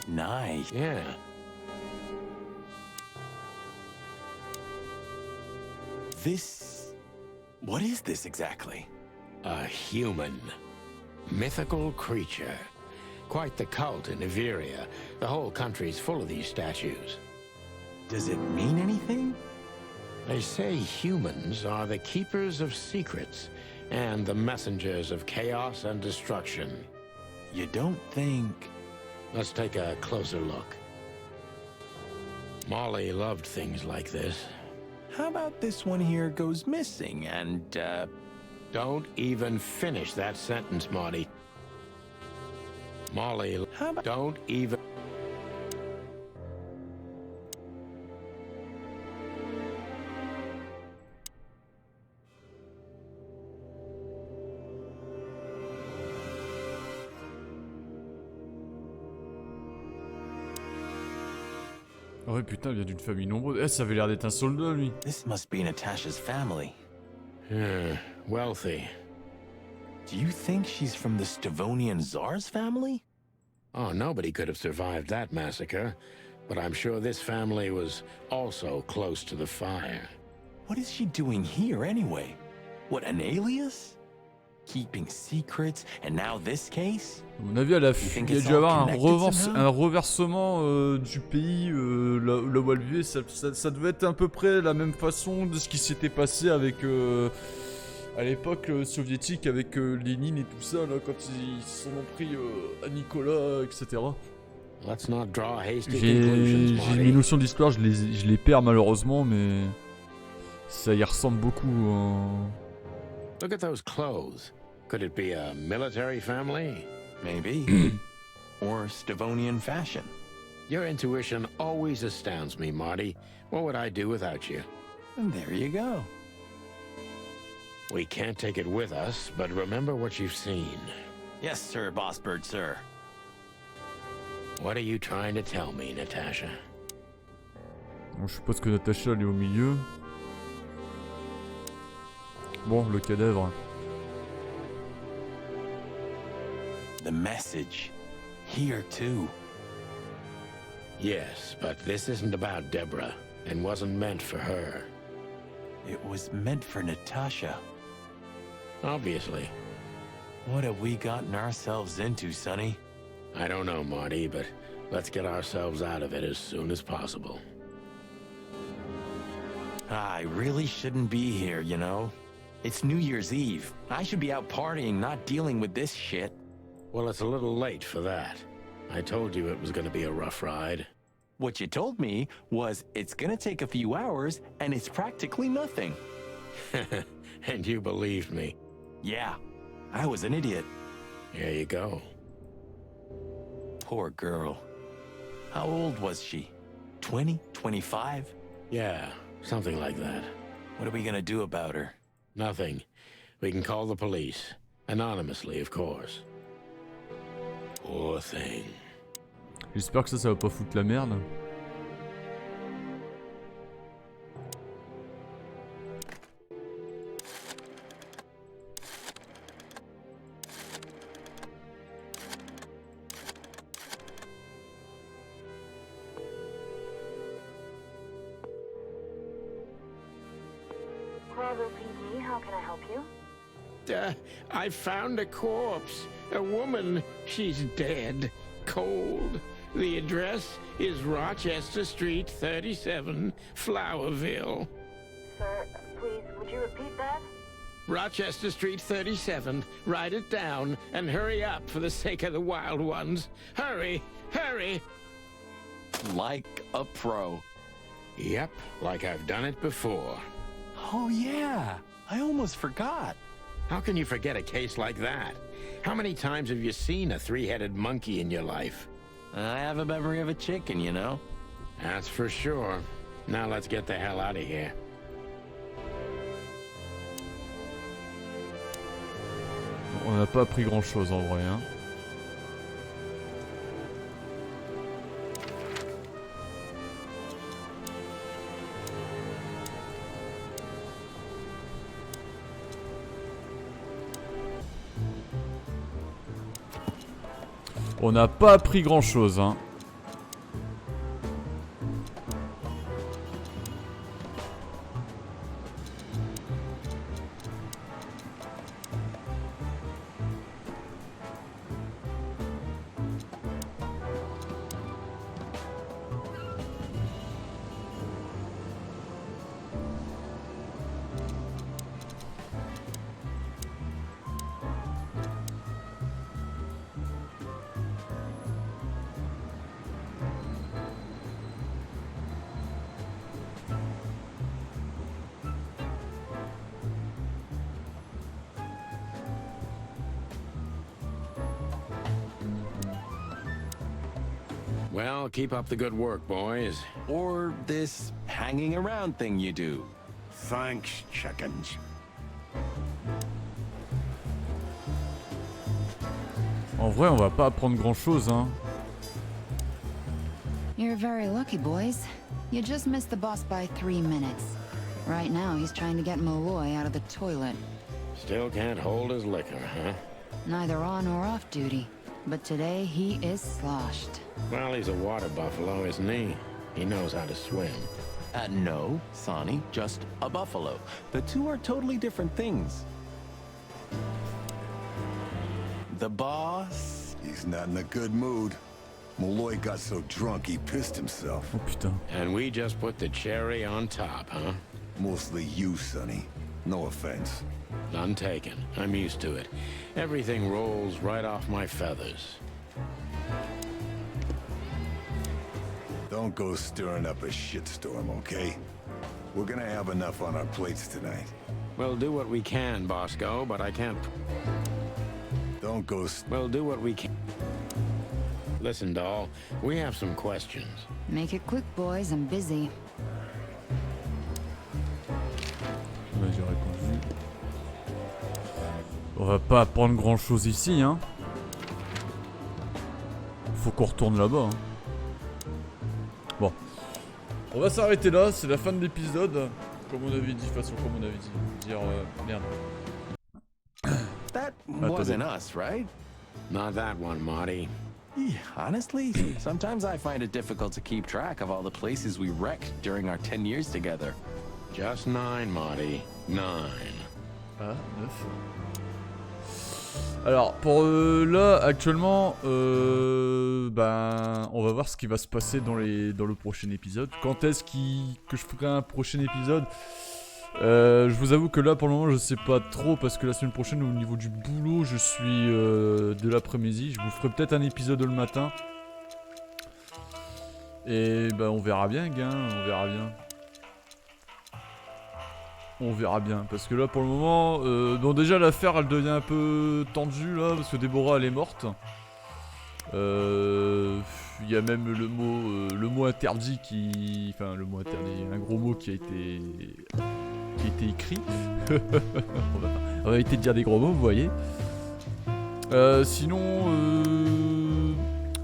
S4: Nice.
S2: Yeah.
S4: This... What is this exactly?
S2: A human. Mythical creature. Quite the cult in Iveria. The whole country's full of these statues.
S4: Does it mean anything?
S2: They say humans are the keepers of secrets and the messengers of chaos and destruction.
S4: You don't think...
S2: Let's take a closer look. Molly loved things like this.
S4: How about this one here goes missing and,
S2: Don't even finish that sentence, Marty. Molly,
S4: how about...
S2: Don't even...
S1: Ah ouais, putain, il vient d'une famille nombreuse. Eh, ça avait l'air d'être un soldat, lui.
S4: This must be Natasha's family.
S2: Wealthy.
S4: Do you think she's from the Stavonian Tsar's family?
S2: Oh, nobody could have survived that massacre. But I'm sure this family was also close to the fire.
S4: What is she doing here, anyway? What, an alias? Keeping secrets, and now this case?
S1: À mon avis, il y a dû avoir un reversement du pays là où elle vivait. Ça devait être à peu près la même façon de ce qui s'était passé avec à l'époque soviétique avec Lénine et tout ça, là, quand ils s'en ont pris à Nicolas, etc. J'ai mes notions d'histoire, je les perds malheureusement, mais ça y ressemble beaucoup.
S2: Look at those clothes. Could it be a military family?
S4: Maybe. Or Stavonian fashion.
S2: Your intuition always astounds me, Marty. What would I do without you?
S4: And there you go.
S2: We can't take it with us, but remember what you've seen.
S4: Yes, sir, Boss Bird, sir.
S2: What are you trying to tell me, Natasha?
S1: Bon, je suppose que Natasha elle est au milieu. Bon, le cadavre.
S4: The message. Here, too.
S2: Yes, but this isn't about Deborah, and wasn't meant for her.
S4: It was meant for Natasha.
S2: Obviously.
S4: What have we gotten ourselves into, Sonny?
S2: I don't know, Marty, but let's get ourselves out of it as soon as possible.
S4: I really shouldn't be here, you know? It's New Year's Eve. I should be out partying, not dealing with this shit.
S2: Well, it's a little late for that. I told you it was gonna be a rough ride.
S4: What you told me was it's gonna take a few hours, and it's practically nothing.
S2: And you believed me.
S4: Yeah, I was an idiot.
S2: There you go.
S4: Poor girl. How old was she? 20? 25?
S2: Yeah, something like that.
S4: What are we gonna do about her?
S2: Nothing. We can call the police. Anonymously, of course. Poor thing.
S1: J'espère que ça va pas foutre la merde.
S14: PD, how can I help you?
S2: I found a corpse. A woman. She's dead. Cold. The address is Rochester Street, 37, Flowerville.
S14: Sir, please, would you repeat that?
S2: Rochester Street, 37. Write it down and hurry up for the sake of the wild ones. Hurry! Hurry!
S4: Like a pro.
S2: Yep, like I've done it before.
S4: Oh yeah, I almost forgot.
S2: How can you forget a case like that? How many times have you seen a three-headed monkey in your life?
S4: I have a memory of a chicken, you know?
S2: That's for sure. Now let's get the hell out of here.
S1: On n'a pas appris grand chose en vrai, hein. On n'a pas appris grand chose, hein.
S2: Well, keep up the good work, boys.
S4: Or this hanging around thing you do.
S9: Thanks, chickens.
S1: En vrai, on va pas apprendre grand chose, hein.
S11: You're very lucky, boys. You just missed the boss by 3 minutes. Right now, he's trying to get Malloy out of the toilet.
S2: Still can't hold his liquor, huh?
S11: Neither on or off duty. But today, he is sloshed.
S2: Well, he's a water buffalo, isn't he? He knows how to swim.
S4: No, Sonny, just a buffalo. The two are totally different things. The boss...
S10: He's not in a good mood. Malloy got so drunk he pissed himself.
S1: Oh putain.
S2: And we just put the cherry on top, huh?
S10: Mostly you, Sonny. No offense.
S2: None taken. I'm used to it. Everything rolls right off my feathers.
S10: Don't go stirring up a shitstorm, okay? We're gonna have enough on our plates tonight.
S2: We'll do what we can, Bosco, but I can't...
S10: Don't go...
S2: We'll do what we can. Listen, doll, we have some questions.
S11: Make it quick, boys. I'm busy.
S1: J'ai répondu. On va pas apprendre grand chose ici, hein. Faut qu'on retourne là-bas, hein. Bon. On va s'arrêter là, c'est la fin de l'épisode. Comme on avait dit, de toute façon, comme on avait dit. Dire, merde.
S4: That wasn't us, right?
S2: Not that one, Marty.
S4: Honestly, sometimes I find it difficult to keep track of all the places we wrecked during our 10 years together.
S2: Just 9, Marty. 9.
S1: Ah, 9. Alors, pour là, actuellement, ben, on va voir ce qui va se passer dans le prochain épisode. Quand est-ce que je ferai un prochain épisode? Je vous avoue que là, pour le moment, je sais pas trop, parce que la semaine prochaine, au niveau du boulot, je suis de l'après-midi. Je vous ferai peut-être un épisode le matin. Et ben, on verra bien, gars, on verra bien. On verra bien, parce que là pour le moment, bon déjà l'affaire elle devient un peu tendue là, parce que Déborah elle est morte. Il y a même le mot interdit qui... Enfin le mot interdit, un gros mot qui a été écrit. On va éviter de dire des gros mots, vous voyez. Sinon,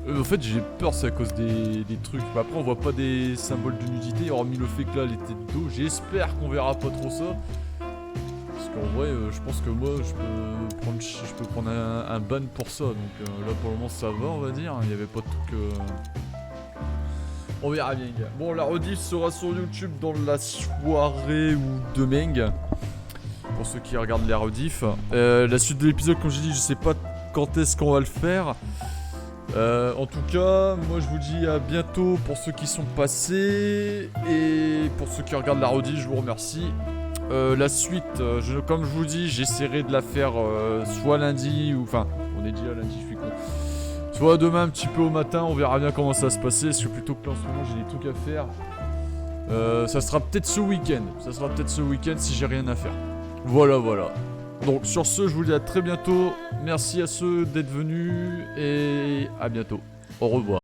S1: en fait j'ai peur, c'est à cause des trucs. Après on voit pas des symboles de nudité, hormis le fait que là elle était de dos. J'espère qu'on verra pas trop ça. Parce qu'en vrai je pense que moi je peux prendre un ban pour ça. Donc là pour le moment ça va, on va dire. Il n'y avait pas de truc... On verra bien, gars. Bon, la rediff sera sur YouTube dans la soirée ou demain. Pour ceux qui regardent les rediffs. La suite de l'épisode, comme j'ai dit, je sais pas quand est-ce qu'on va le faire. En tout cas, moi je vous dis à bientôt pour ceux qui sont passés. Et pour ceux qui regardent la rediff, je vous remercie. La suite, comme je vous dis, j'essaierai de la faire soit lundi ou... Enfin, on est déjà lundi, je suis con. Soit demain un petit peu au matin, on verra bien comment ça va se passer. Parce que plutôt que là en ce moment j'ai des trucs à faire. Ça sera peut-être ce week-end. Ça sera peut-être ce week-end si j'ai rien à faire. Voilà, voilà. Donc sur ce, je vous dis à très bientôt. Merci à ceux d'être venus et à bientôt. Au revoir.